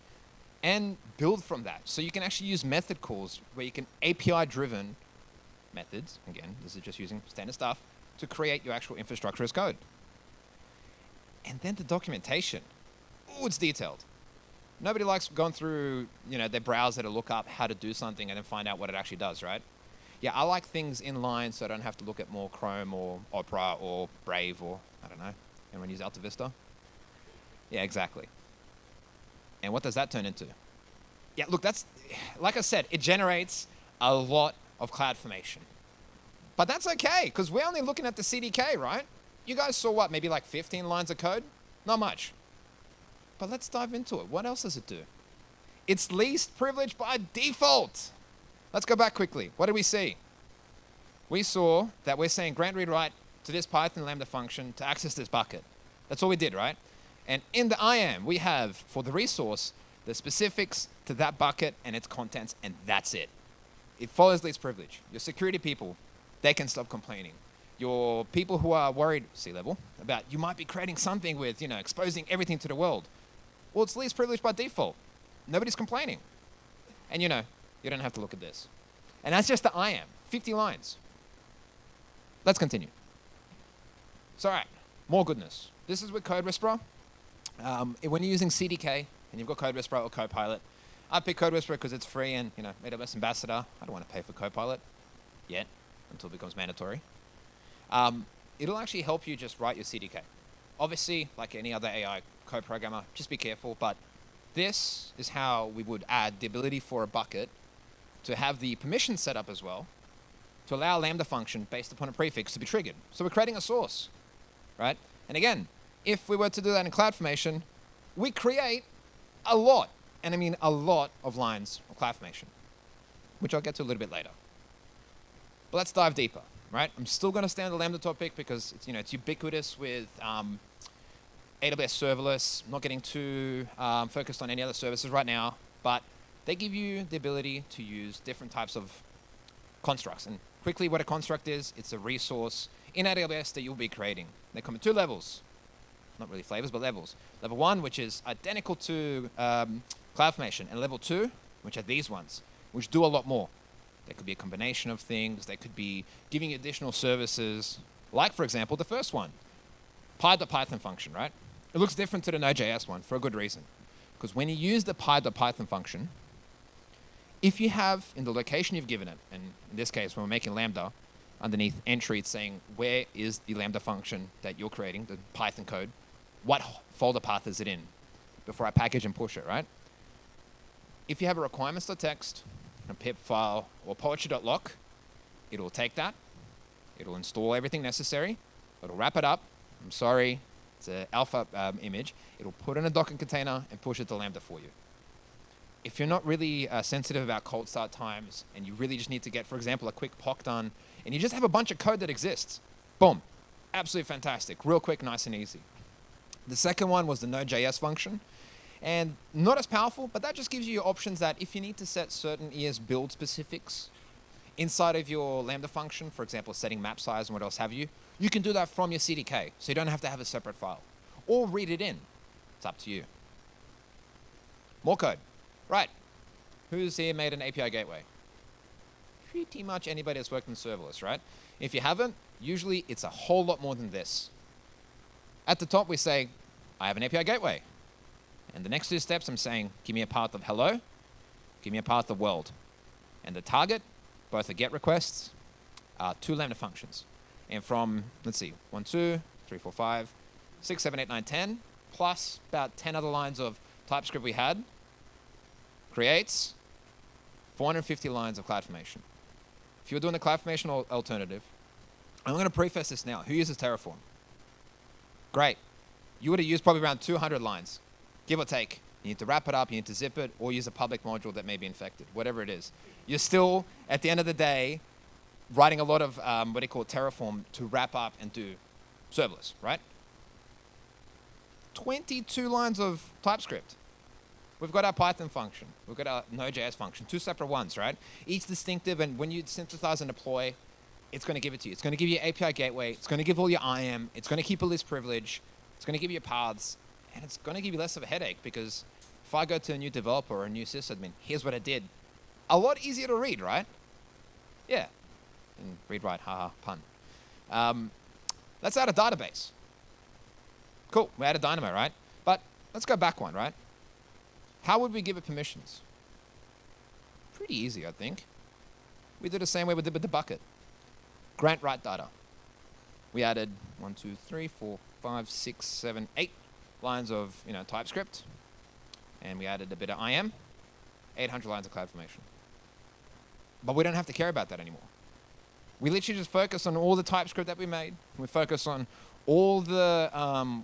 and build from that. So you can actually use method calls where you can API-driven methods, again, this is just using standard stuff, to create your actual infrastructure as code. And then the documentation. Oh, it's detailed. Nobody likes going through, their browser to look up how to do something and then find out what it actually does, right? Yeah, I like things in line so I don't have to look at more Chrome or Opera or Brave or, I don't know. Anyone use Alta Vista? Yeah, exactly. And what does that turn into? Yeah, look, that's, like I said, it generates a lot of CloudFormation. But that's okay, because we're only looking at the CDK, right? You guys saw what, maybe like 15 lines of code? Not much. But let's dive into it. What else does it do? It's least privileged by default. Let's go back quickly. What did we see? We saw that we're saying grant read write to this Python Lambda function to access this bucket. That's all we did, right? And in the IAM, we have, for the resource, the specifics to that bucket and its contents, and that's it. It follows least privilege. Your security people, they can stop complaining. Your people who are worried, C-level, about you might be creating something with, exposing everything to the world. Well, it's least privilege by default. Nobody's complaining. And you don't have to look at this. And that's just the IAM, 50 lines. Let's continue. So, all right, more goodness. This is with Code Whisperer. When you're using CDK and you've got Code Whisperer or Copilot, I pick Code Whisperer because it's free and, AWS Ambassador. I don't want to pay for Copilot yet until it becomes mandatory. It'll actually help you just write your CDK. Obviously, like any other AI code programmer, just be careful, but this is how we would add the ability for a bucket to have the permission set up as well to allow a Lambda function based upon a prefix to be triggered. So we're creating a source, right? And again, if we were to do that in CloudFormation, we create a lot, and I mean a lot of lines of CloudFormation, which I'll get to a little bit later. But let's dive deeper, right? I'm still going to stay on the Lambda topic because it's, it's ubiquitous with AWS serverless. I'm not getting too focused on any other services right now, but they give you the ability to use different types of constructs. And quickly, what a construct is, it's a resource in AWS that you'll be creating. They come in two levels. Not really flavors, but levels. Level 1, which is identical to CloudFormation, and level 2, which are these ones, which do a lot more. They could be a combination of things. They could be giving you additional services, like, for example, the first one, py.python function, right? It looks different to the Node.js one for a good reason. Because when you use the py.python function, if you have in the location you've given it, and in this case, when we're making Lambda, underneath entry, it's saying where is the Lambda function that you're creating, the Python code, what folder path is it in before I package and push it, right? If you have a requirements.txt, a pip file, or poetry.lock, it will take that, it will install everything necessary, it'll wrap it up, I'm sorry, it's an alpha image, it'll put in a Docker container and push it to Lambda for you. If you're not really sensitive about cold start times and you really just need to get, for example, a quick POC done and you just have a bunch of code that exists, boom, absolutely fantastic, real quick, nice and easy. The second one was the Node.js function, and not as powerful, but that just gives you options that if you need to set certain ES build specifics inside of your Lambda function, for example, setting map size and what else have you, you can do that from your CDK, so you don't have to have a separate file or read it in. It's up to you. More code. Right. Who's here made an API gateway? Pretty much anybody that's worked in serverless, right? If you haven't, usually it's a whole lot more than this. At the top, we say, I have an API gateway. And the next two steps, I'm saying, give me a path of hello, give me a path of world. And the target, both the GET requests, are 2 Lambda functions. And from, let's see, 1, 2, 3, 4, 5, 6, 7, 8, 9, 10, plus about 10 other lines of TypeScript we had, creates 450 lines of CloudFormation. If you're doing the CloudFormation alternative, I'm going to preface this now. Who uses Terraform? Great. You would have used probably around 200 lines, give or take. You need to wrap it up, you need to zip it, or use a public module that may be infected, whatever it is. You're still, at the end of the day, writing a lot of what they call Terraform to wrap up and do serverless, right? 22 lines of TypeScript. We've got our Python function. We've got our Node.js function, 2 separate ones, right? Each distinctive, and when you synthesize and deploy, it's going to give it to you. It's going to give you API gateway. It's going to give all your IAM. It's going to keep a list privilege. It's going to give you paths. And it's going to give you less of a headache because if I go to a new developer or a new sysadmin, here's what I did. A lot easier to read, right? Yeah. And read, write, haha, pun. Let's add a database. Cool, we added Dynamo, right? But let's go back one, right? How would we give it permissions? Pretty easy, I think. We did the same way we did with the bucket. Grant write data. We added 1, 2, 3, 4, 5, 6, 7, 8 lines of TypeScript, and we added a bit of IM, 800 lines of CloudFormation. But we don't have to care about that anymore. We literally just focus on all the TypeScript that we made. We focus on all the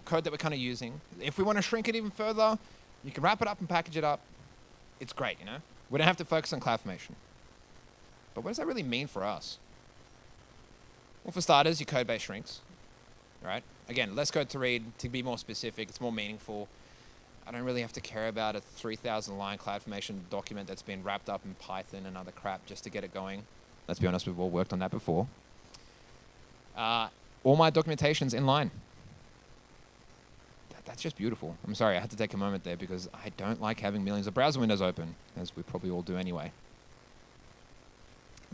code that we're kind of using. If we want to shrink it even further, you can wrap it up and package it up. It's great, We don't have to focus on CloudFormation. But what does that really mean for us? Well, for starters, your code base shrinks, right? Again, less code to read. To be more specific, it's more meaningful. I don't really have to care about a 3,000-line CloudFormation document that's been wrapped up in Python and other crap just to get it going. Let's be honest, we've all worked on that before. All my documentation's in line. That's just beautiful. I'm sorry, I had to take a moment there because I don't like having millions of browser windows open, as we probably all do anyway.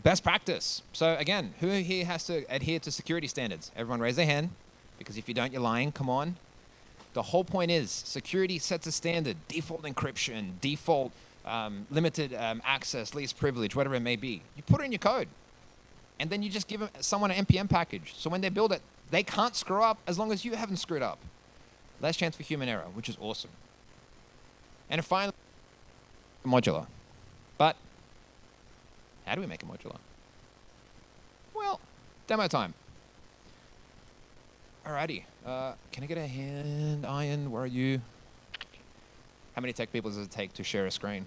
Best practice. So again, who here has to adhere to security standards? Everyone raise their hand, because if you don't, you're lying. Come on. The whole point is security sets a standard. Default encryption, default limited access, least privilege, whatever it may be. You put it in your code. And then you just give someone an NPM package. So when they build it, they can't screw up as long as you haven't screwed up. Less chance for human error, which is awesome. And finally, modular. But how do we make it modular? Well, demo time. Alrighty. Can I get a hand? Ian, where are you? How many tech people does it take to share a screen?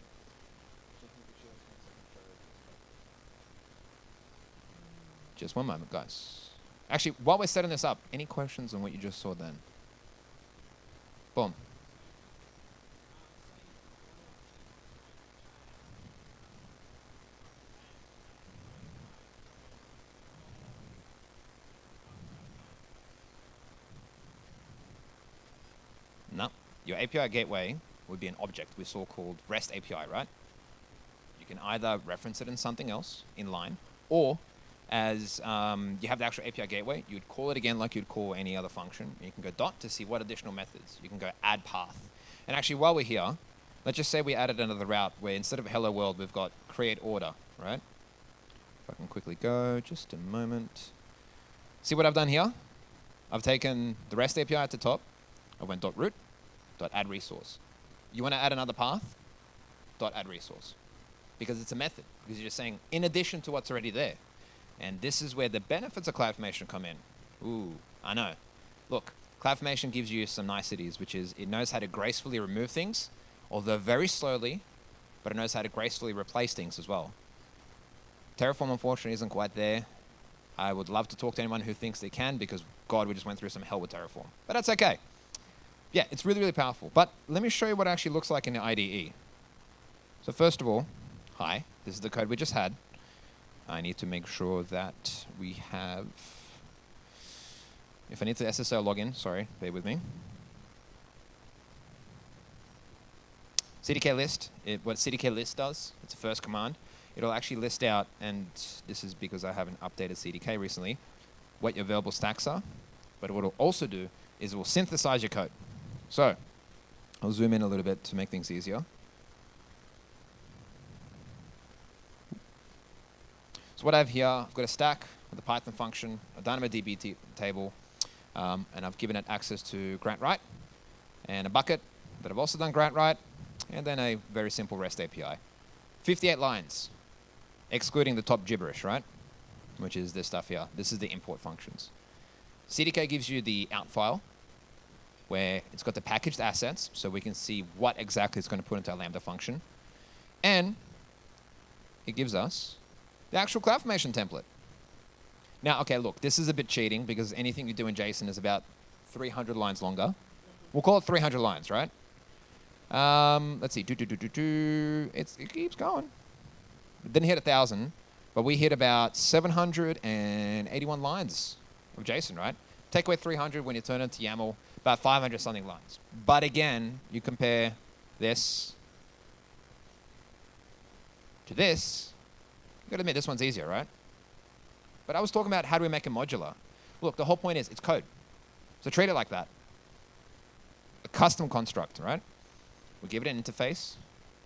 Just one moment, guys. Actually, while we're setting this up, any questions on what you just saw then? Boom. No. Your API gateway would be an object we saw called REST API, right? You can either reference it in something else in line, or as you have the actual API gateway, you would call it again like you'd call any other function. You can go dot to see what additional methods. You can go add path. And actually, while we're here, let's just say we added another route where instead of hello world, we've got create order, right? If I can quickly go, just a moment. See what I've done here? I've taken the REST API at the top. I went dot root, dot add resource. You want to add another path? Dot add resource. Because it's a method. Because you're just saying, in addition to what's already there. And this is where the benefits of CloudFormation come in. Ooh, I know. Look, CloudFormation gives you some niceties, which is it knows how to gracefully remove things, although very slowly, but it knows how to gracefully replace things as well. Terraform, unfortunately, isn't quite there. I would love to talk to anyone who thinks they can, because, God, we just went through some hell with Terraform. But that's okay. Yeah, it's really, really powerful. But let me show you what it actually looks like in the IDE. So first of all, hi, this is the code we just had. I need to make sure that we have, if I need to SSL login, sorry, bear with me. CDK list, what CDK list does, it's a first command. It'll actually list out, and this is because I haven't updated CDK recently, what your available stacks are. But what it'll also do is it will synthesize your code. So I'll zoom in a little bit to make things easier. So what I have here, I've got a stack with a Python function, a DynamoDB table, and I've given it access to grant write, and a bucket that I've also done grant write, and then a very simple REST API. 58 lines, excluding the top gibberish, right? Which is this stuff here. This is the import functions. CDK gives you the out file, where it's got the packaged assets, so we can see what exactly it's going to put into our Lambda function. And it gives us the actual CloudFormation template. Now, okay, look, this is a bit cheating because anything you do in JSON is about 300 lines longer. We'll call it 300 lines, right? Let's see, it keeps going. It didn't hit 1,000, but we hit about 781 lines of JSON, right? Take away 300 when you turn it to YAML, about 500 something lines. But again, you compare this to this, you gotta admit, this one's easier, right? But I was talking about how do we make it modular. Look, the whole point is it's code. So treat it like that. A custom construct, right? We give it an interface.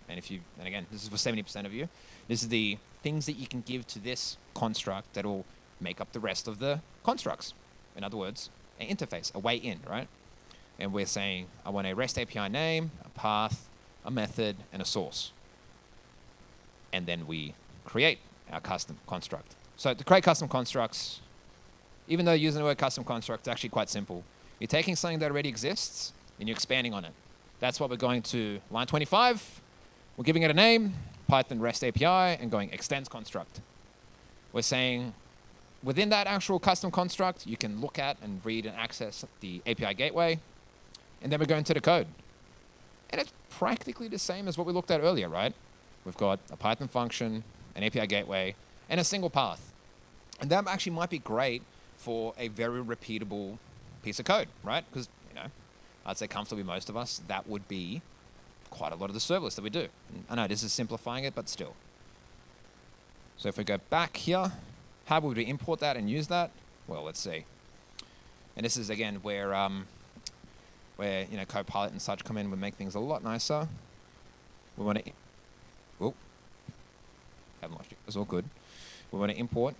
And and again, this is for 70% of you. This is the things that you can give to this construct that will make up the rest of the constructs. In other words, an interface, a way in, right? And we're saying, I want a REST API name, a path, a method, and a source. And then we create our custom construct. So to create custom constructs, even though using the word custom construct is actually quite simple, you're taking something that already exists and you're expanding on it. That's what we're going to line 25. We're giving it a name, Python REST API, and going extends construct. We're saying within that actual custom construct, you can look at and read and access the API gateway, and then we're going to the code. And it's practically the same as what we looked at earlier, right? We've got a Python function, an API gateway, and a single path. And that actually might be great for a very repeatable piece of code, right? Because, I'd say comfortably most of us, that would be quite a lot of the serverless that we do. I know this is simplifying it, but still. So if we go back here, how would we import that and use that? Well, let's see. And this is, again, where Copilot and such come in and make things a lot nicer. We want to... Oh, haven't lost you. It's all good. We want to import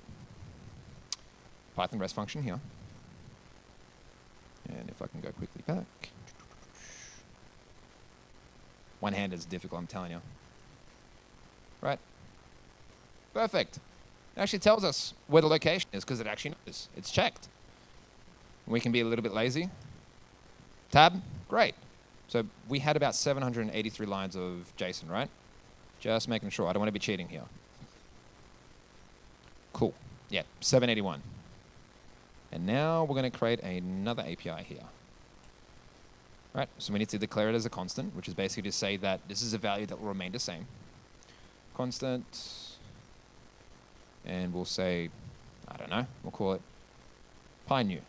Python REST function here. And if I can go quickly back. One hand is difficult, I'm telling you. Right. Perfect. It actually tells us where the location is because it actually knows. It's checked. We can be a little bit lazy. Tab, great. So we had about 783 lines of JSON, right? Just making sure. I don't want to be cheating here. Cool. Yeah, 781. And now we're going to create another API here. Right, so we need to declare it as a constant, which is basically to say that this is a value that will remain the same. Constant. And we'll say, I don't know, we'll call it PyNew.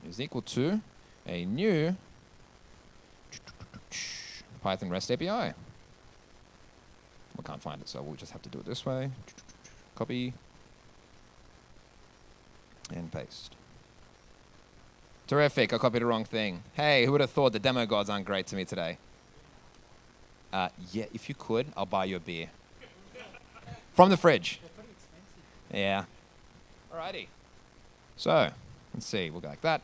Is equal to a new Python REST API. We can't find it, so we'll just have to do it this way. Copy. And paste. Terrific, I copied the wrong thing. Hey, who would have thought the demo gods aren't great to me today? Yeah, if you could, I'll buy you a beer. From the fridge. They're pretty expensive. Yeah. Alrighty. So, let's see, we'll go like that.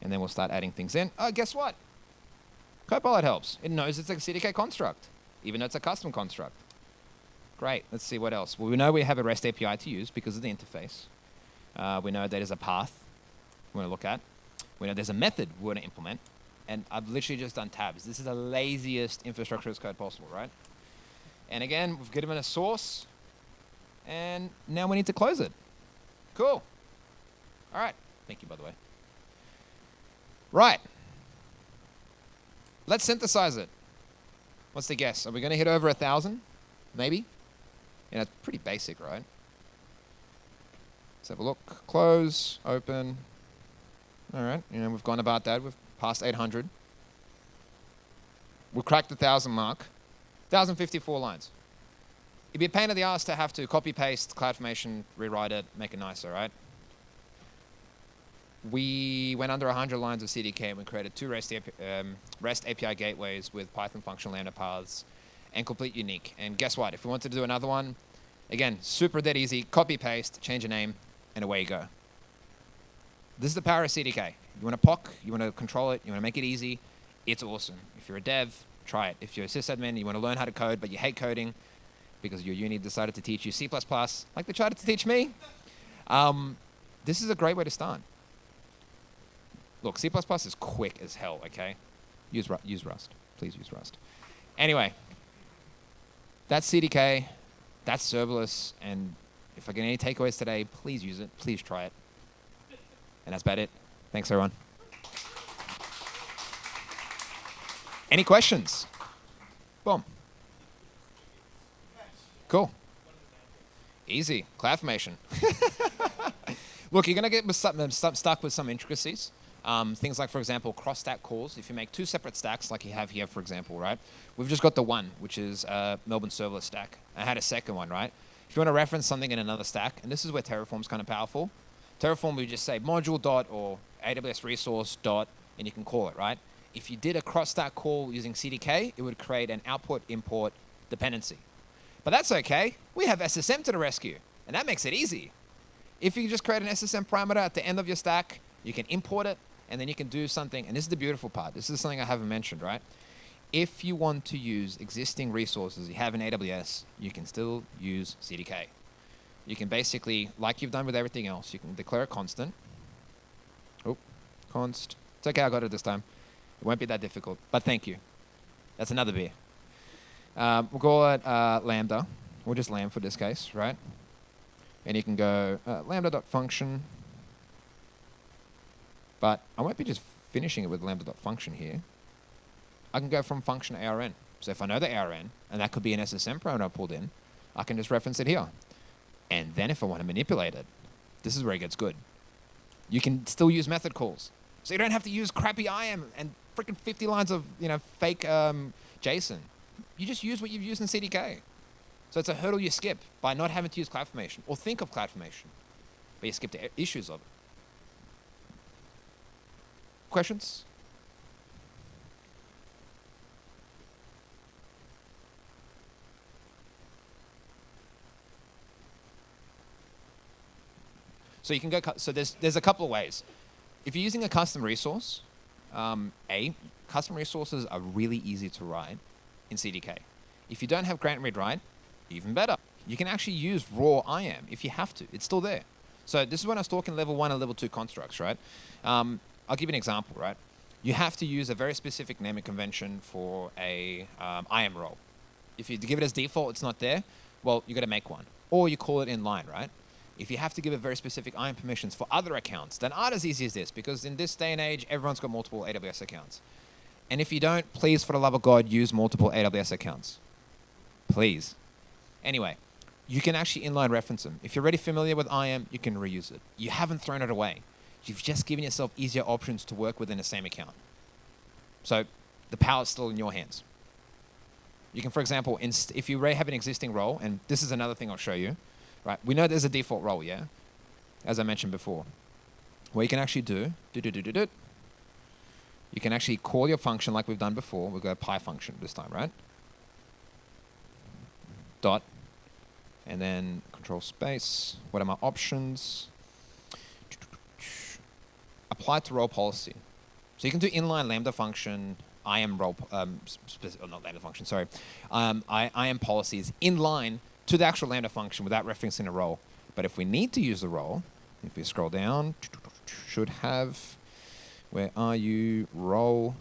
And then we'll start adding things in. Oh, guess what? Copilot helps. It knows it's a CDK construct, even though it's a custom construct. Great, let's see what else. Well, we know we have a REST API to use because of the interface. We know there's a path we want to look at. We know there's a method we want to implement. And I've literally just done tabs. This is the laziest infrastructure as code possible, right? And again, we've given it a source. And now we need to close it. Cool. All right. Thank you, by the way. Right. Let's synthesize it. What's the guess? Are we going to hit over 1,000? Maybe? It's pretty basic, right? Let's have a look. Close, open. All right. We've gone about that. We've passed 800. We've cracked the 1,000 mark. 1,054 lines. It'd be a pain in the ass to have to copy, paste, CloudFormation, rewrite it, make it nicer, right? We went under 100 lines of CDK and we created 2 REST API gateways with Python functional lambda paths and complete unique. And guess what? If we wanted to do another one, again, super dead easy, copy, paste, change a name, and away you go. This is the power of CDK. You want to POC, you want to control it, you want to make it easy, it's awesome. If you're a dev, try it. If you're a sysadmin, you want to learn how to code, but you hate coding because your uni decided to teach you C++, like they tried to teach me, this is a great way to start. Look, C++ is quick as hell, okay? Use Rust. Please use Rust. Anyway, that's CDK, that's serverless, and if I get any takeaways today, please use it, please try it. And that's about it. Thanks, everyone. Any questions? Boom. Cool. Easy. CloudFormation. Look, you're going to get stuck with some intricacies. Things like, for example, cross-stack calls. If you make 2 separate stacks, like you have here, for example, right? We've just got the one, which is Melbourne Serverless stack. I had a second one, right? If you want to reference something in another stack, and this is where Terraform's kind of powerful. Terraform, we just say module dot or AWS resource dot, and you can call it, right? If you did a cross-stack call using CDK, it would create an output-import dependency. But that's okay. We have SSM to the rescue, and that makes it easy. If you just create an SSM parameter at the end of your stack, you can import it, and then you can do something. And this is the beautiful part. This is something I haven't mentioned, right? If you want to use existing resources you have in AWS, you can still use CDK. You can basically, like you've done with everything else, you can declare a constant. Oh, const. It's okay, I got it this time. It won't be that difficult, but thank you. That's another beer. We'll call it lambda, or just lamb for this case, right? And you can go lambda.function. But I won't be just finishing it with lambda.function here. I can go from function ARN. So if I know the ARN, and that could be an SSM parameter I pulled in, I can just reference it here. And then if I want to manipulate it, this is where it gets good. You can still use method calls. So you don't have to use crappy IAM and freaking 50 lines of fake JSON. You just use what you've used in CDK. So it's a hurdle you skip by not having to use CloudFormation or think of CloudFormation, but you skip the issues of it. Questions? So you can go. So there's a couple of ways. If you're using a custom resource, custom resources are really easy to write in CDK. If you don't have grant read write, even better. You can actually use raw IAM if you have to. It's still there. So this is when I was talking level 1 and level 2 constructs, right? I'll give you an example, right? You have to use a very specific naming convention for a IAM role. If you give it as default, it's not there. Well, you got to make one, or you call it inline, right? If you have to give it very specific IAM permissions for other accounts, then aren't as easy as this, because in this day and age, everyone's got multiple AWS accounts. And if you don't, please, for the love of God, use multiple AWS accounts. Please. Anyway, you can actually inline reference them. If you're already familiar with IAM, you can reuse it. You haven't thrown it away. You've just given yourself easier options to work within the same account. So the power's still in your hands. You can, for example, if you already have an existing role, and this is another thing I'll show you, right? We know there's a default role, yeah? As I mentioned before. What you can actually do, you can actually call your function like we've done before. We'll go py function this time, right? Dot. And then control space. What are my options? Apply to role policy. So you can do inline lambda function, IAM role, not lambda function, sorry. IAM policies inline to the actual lambda function without referencing a role. But if we need to use the role, if we scroll down, should have, where are you, role?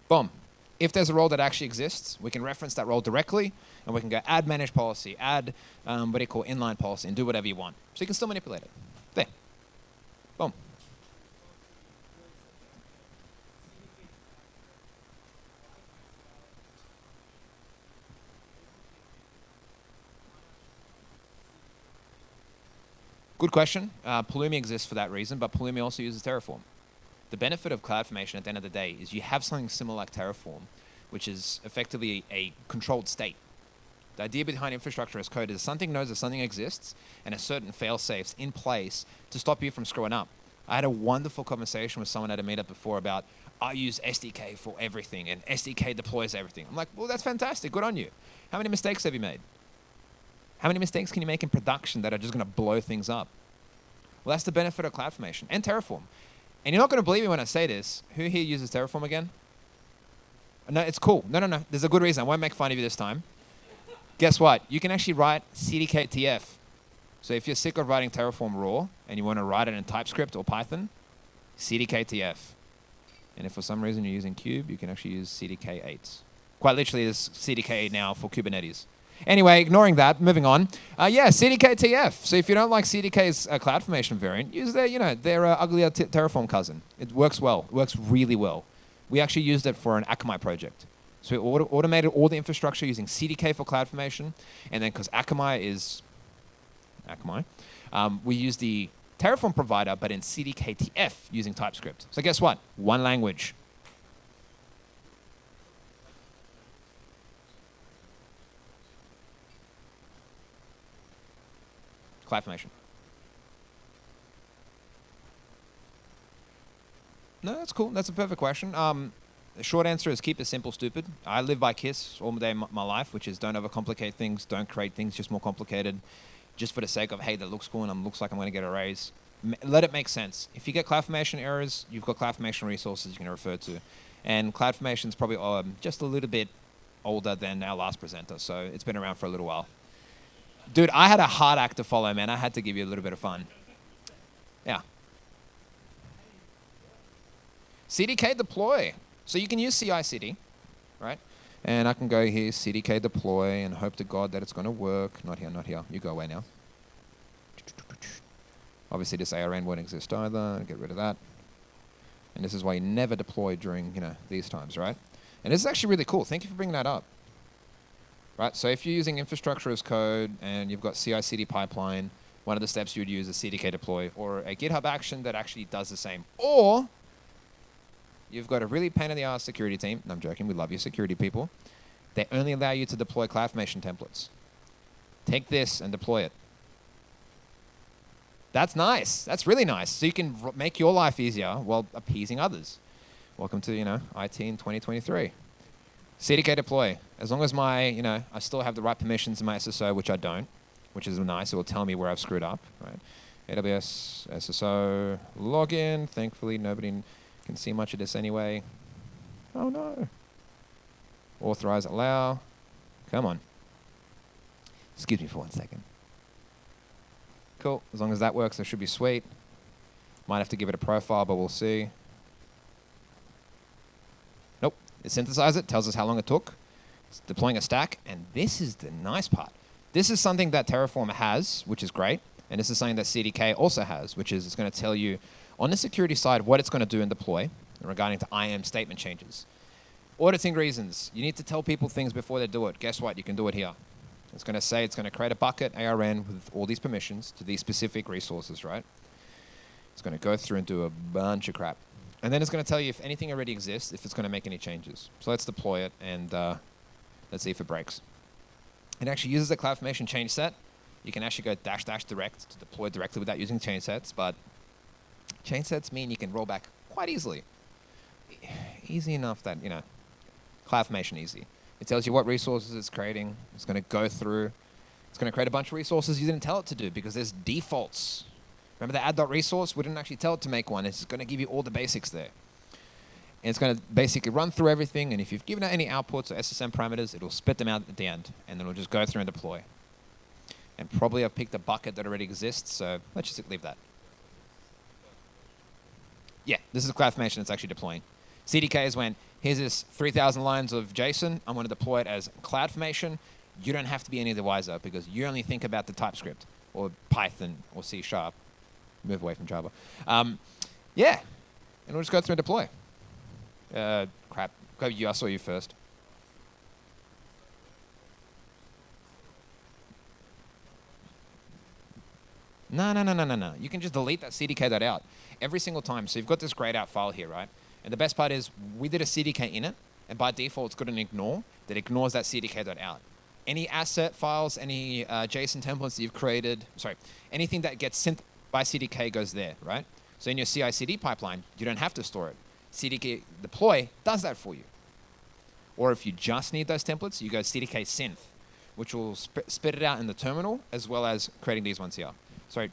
Boom. If there's a role that actually exists, we can reference that role directly, and we can go add manage policy, add inline policy, and do whatever you want. So you can still manipulate it. There. Boom. Good question. Pulumi exists for that reason, but Pulumi also uses Terraform. The benefit of CloudFormation at the end of the day is you have something similar like Terraform, which is effectively a controlled state. The idea behind infrastructure as code is something knows that something exists and a certain fail-safes in place to stop you from screwing up. I had a wonderful conversation with someone at a meetup before about, I use SDK for everything and SDK deploys everything. I'm like, well, that's fantastic. Good on you. How many mistakes have you made? How many mistakes can you make in production that are just going to blow things up? Well, that's the benefit of CloudFormation and Terraform. And you're not going to believe me when I say this. Who here uses Terraform again? No, it's cool. No. There's a good reason. I won't make fun of you this time. Guess what? You can actually write CDK-TF. So if you're sick of writing Terraform raw and you want to write it in TypeScript or Python, CDK-TF. And if for some reason you're using Cube, you can actually use CDK-8. Quite literally, there's CDK now for Kubernetes. Anyway, ignoring that, moving on. CDK-TF. So if you don't like CDK's CloudFormation variant, use their uglier Terraform cousin. It works well. It works really well. We actually used it for an Akamai project. So we automated all the infrastructure using CDK for CloudFormation, and then because Akamai is Akamai, we use the Terraform provider, but in CDK-TF using TypeScript. So guess what? One language. CloudFormation. No, that's cool. That's a perfect question. The short answer is keep it simple, stupid. I live by KISS all day my life, which is don't overcomplicate things, don't create things just more complicated, just for the sake of, hey, that looks cool and it looks like I'm going to get a raise. Let it make sense. If you get CloudFormation errors, you've got CloudFormation resources you can refer to. And CloudFormation is probably just a little bit older than our last presenter, so it's been around for a little while. Dude, I had a hard act to follow, man. I had to give you a little bit of fun. Yeah. CDK deploy. So you can use CI/CD, right? And I can go here, CDK deploy, and hope to God that it's going to work. Not here, not here. You go away now. Obviously, this ARN won't exist either. Get rid of that. And this is why you never deploy during, these times, right? And this is actually really cool. Thank you for bringing that up. Right, so if you're using infrastructure as code and you've got CI/CD pipeline, one of the steps you would use is CDK deploy or a GitHub action that actually does the same. Or you've got a really pain-in-the-ass security team. No, I'm joking. We love you, security people. They only allow you to deploy CloudFormation templates. Take this and deploy it. That's nice. That's really nice. So you can make your life easier while appeasing others. Welcome to, IT in 2023. CDK deploy. As long as I still have the right permissions in my SSO, which I don't, which is nice. It will tell me where I've screwed up, right? AWS, SSO, login. Thankfully, nobody can see much of this anyway. Oh no. Authorize, allow. Come on. Excuse me for 1 second. Cool. As long as that works, that should be sweet. Might have to give it a profile, but we'll see. Nope. It synthesizes it, tells us how long it took. It's deploying a stack, and this is the nice part. This is something that Terraform has, which is great, and this is something that CDK also has, which is it's going to tell you on the security side what it's going to do and deploy regarding to IAM statement changes. Auditing reasons. You need to tell people things before they do it. Guess what? You can do it here. It's going to say it's going to create a bucket ARN with all these permissions to these specific resources, right? It's going to go through and do a bunch of crap. And then it's going to tell you if anything already exists, if it's going to make any changes. So let's deploy it, and let's see if it breaks. It actually uses a CloudFormation change set. You can actually go -- direct to deploy directly without using change sets, but change sets mean you can roll back quite easily. Easy enough that, CloudFormation easy. It tells you what resources it's creating. It's going to go through. It's going to create a bunch of resources you didn't tell it to do because there's defaults. Remember the add.resource? We didn't actually tell it to make one. It's going to give you all the basics there. And it's going to basically run through everything, and if you've given it any outputs or SSM parameters, it'll spit them out at the end, and then it'll just go through and deploy. And probably I've picked a bucket that already exists, so let's just leave that. Yeah, this is CloudFormation that's actually deploying. CDK is when, here's this 3,000 lines of JSON, I'm going to deploy it as CloudFormation. You don't have to be any the wiser because you only think about the TypeScript or Python or C#. Move away from Java. Yeah, and we'll just go through and deploy. Crap. Go you. I saw you first. No. You can just delete that CDK.out every single time. So you've got this grayed out file here, right? And the best part is we did a CDK in it, and by default it's got an ignore that ignores that CDK.out. Any asset files, any JSON templates that you've created, anything that gets synth by CDK goes there, right? So in your CI/CD pipeline, you don't have to store it. CDK deploy does that for you. Or if you just need those templates, you go CDK synth, which will spit it out in the terminal as well as creating these ones here. Sorry,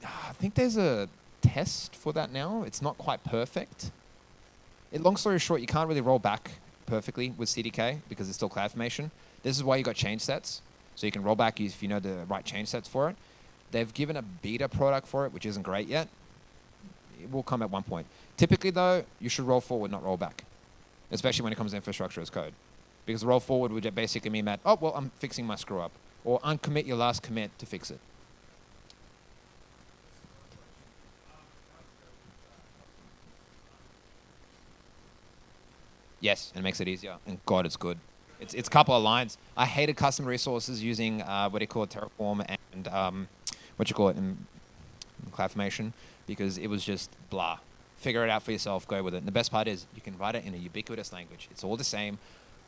I think there's a test for that now. It's not quite perfect. Long story short, you can't really roll back perfectly with CDK because it's still CloudFormation. This is why you got change sets. So you can roll back if you know the right change sets for it. They've given a beta product for it, which isn't great yet. It will come at one point. Typically, though, you should roll forward, not roll back, especially when it comes to infrastructure as code. Because roll forward would basically mean that, oh, well, I'm fixing my screw up. Or uncommit your last commit to fix it. Yes, and it makes it easier. And God, it's good. It's a couple of lines. I hated custom resources using Terraform and in CloudFormation because it was just blah. Figure it out for yourself. Go with it. And the best part is you can write it in a ubiquitous language. It's all the same,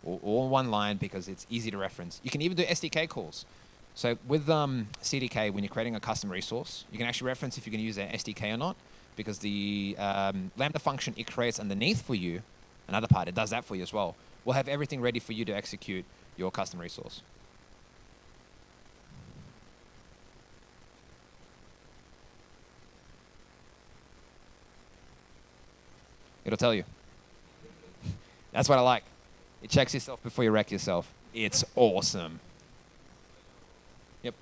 all one line because it's easy to reference. You can even do SDK calls. So with CDK, when you're creating a custom resource, you can actually reference if you're going to use their SDK or not, because the Lambda function it creates underneath for you, another part, it does that for you as well, will have everything ready for you to execute your custom resource. It'll tell you. That's what I like. It checks yourself before you wreck yourself. It's awesome. Yep.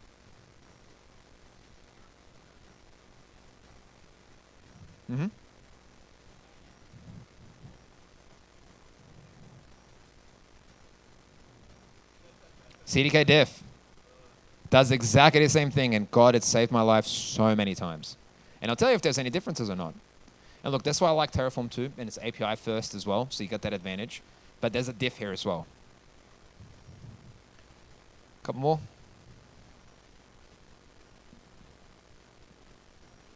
Mm-hmm. CDK diff does exactly the same thing, and God, it saved my life so many times. And I'll tell you if there's any differences or not. And look, that's why I like Terraform too, and it's API first as well, so you got that advantage. But there's a diff here as well. Couple more.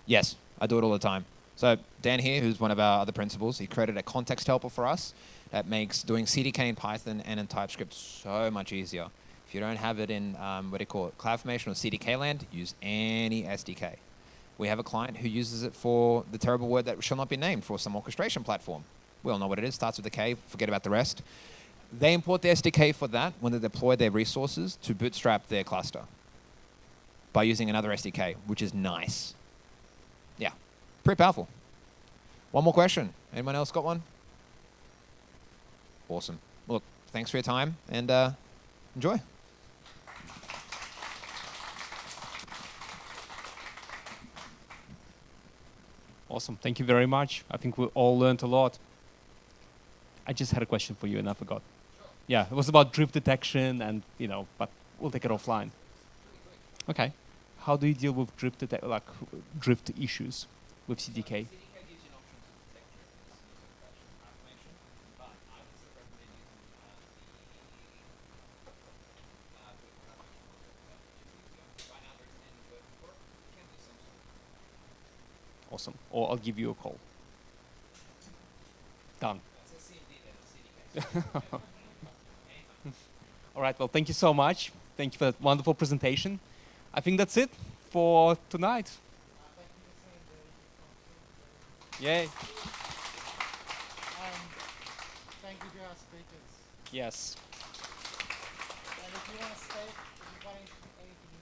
Yes, I do it all the time. So Dan here, who's one of our other principals, he created a context helper for us that makes doing CDK in Python and in TypeScript so much easier. If you don't have it in, CloudFormation or CDK land, use any SDK. We have a client who uses it for the terrible word that shall not be named for some orchestration platform. We all know what it is, starts with a K, forget about the rest. They import the SDK for that when they deploy their resources to bootstrap their cluster by using another SDK, which is nice. Yeah, pretty powerful. One more question. Anyone else got one? Awesome. Look, thanks for your time, and enjoy. Awesome. Thank you very much. I think we all learned a lot. I just had a question for you and I forgot. Yeah, it was about drift detection and, but we'll take it offline. Okay. How do you deal with drift issues with CDK? Awesome. Or I'll give you a call. Done. All right. Well, thank you so much. Thank you for that wonderful presentation. I think that's it for tonight. Yay. Thank you to our speakers. Yes. And if you want to stay, if you've got anything interesting,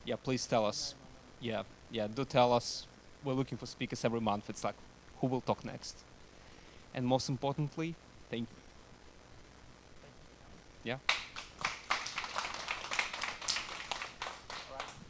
Yeah, please tell us. Yeah, do tell us. We're looking for speakers every month. It's like, who will talk next? And most importantly, thank you. Yeah.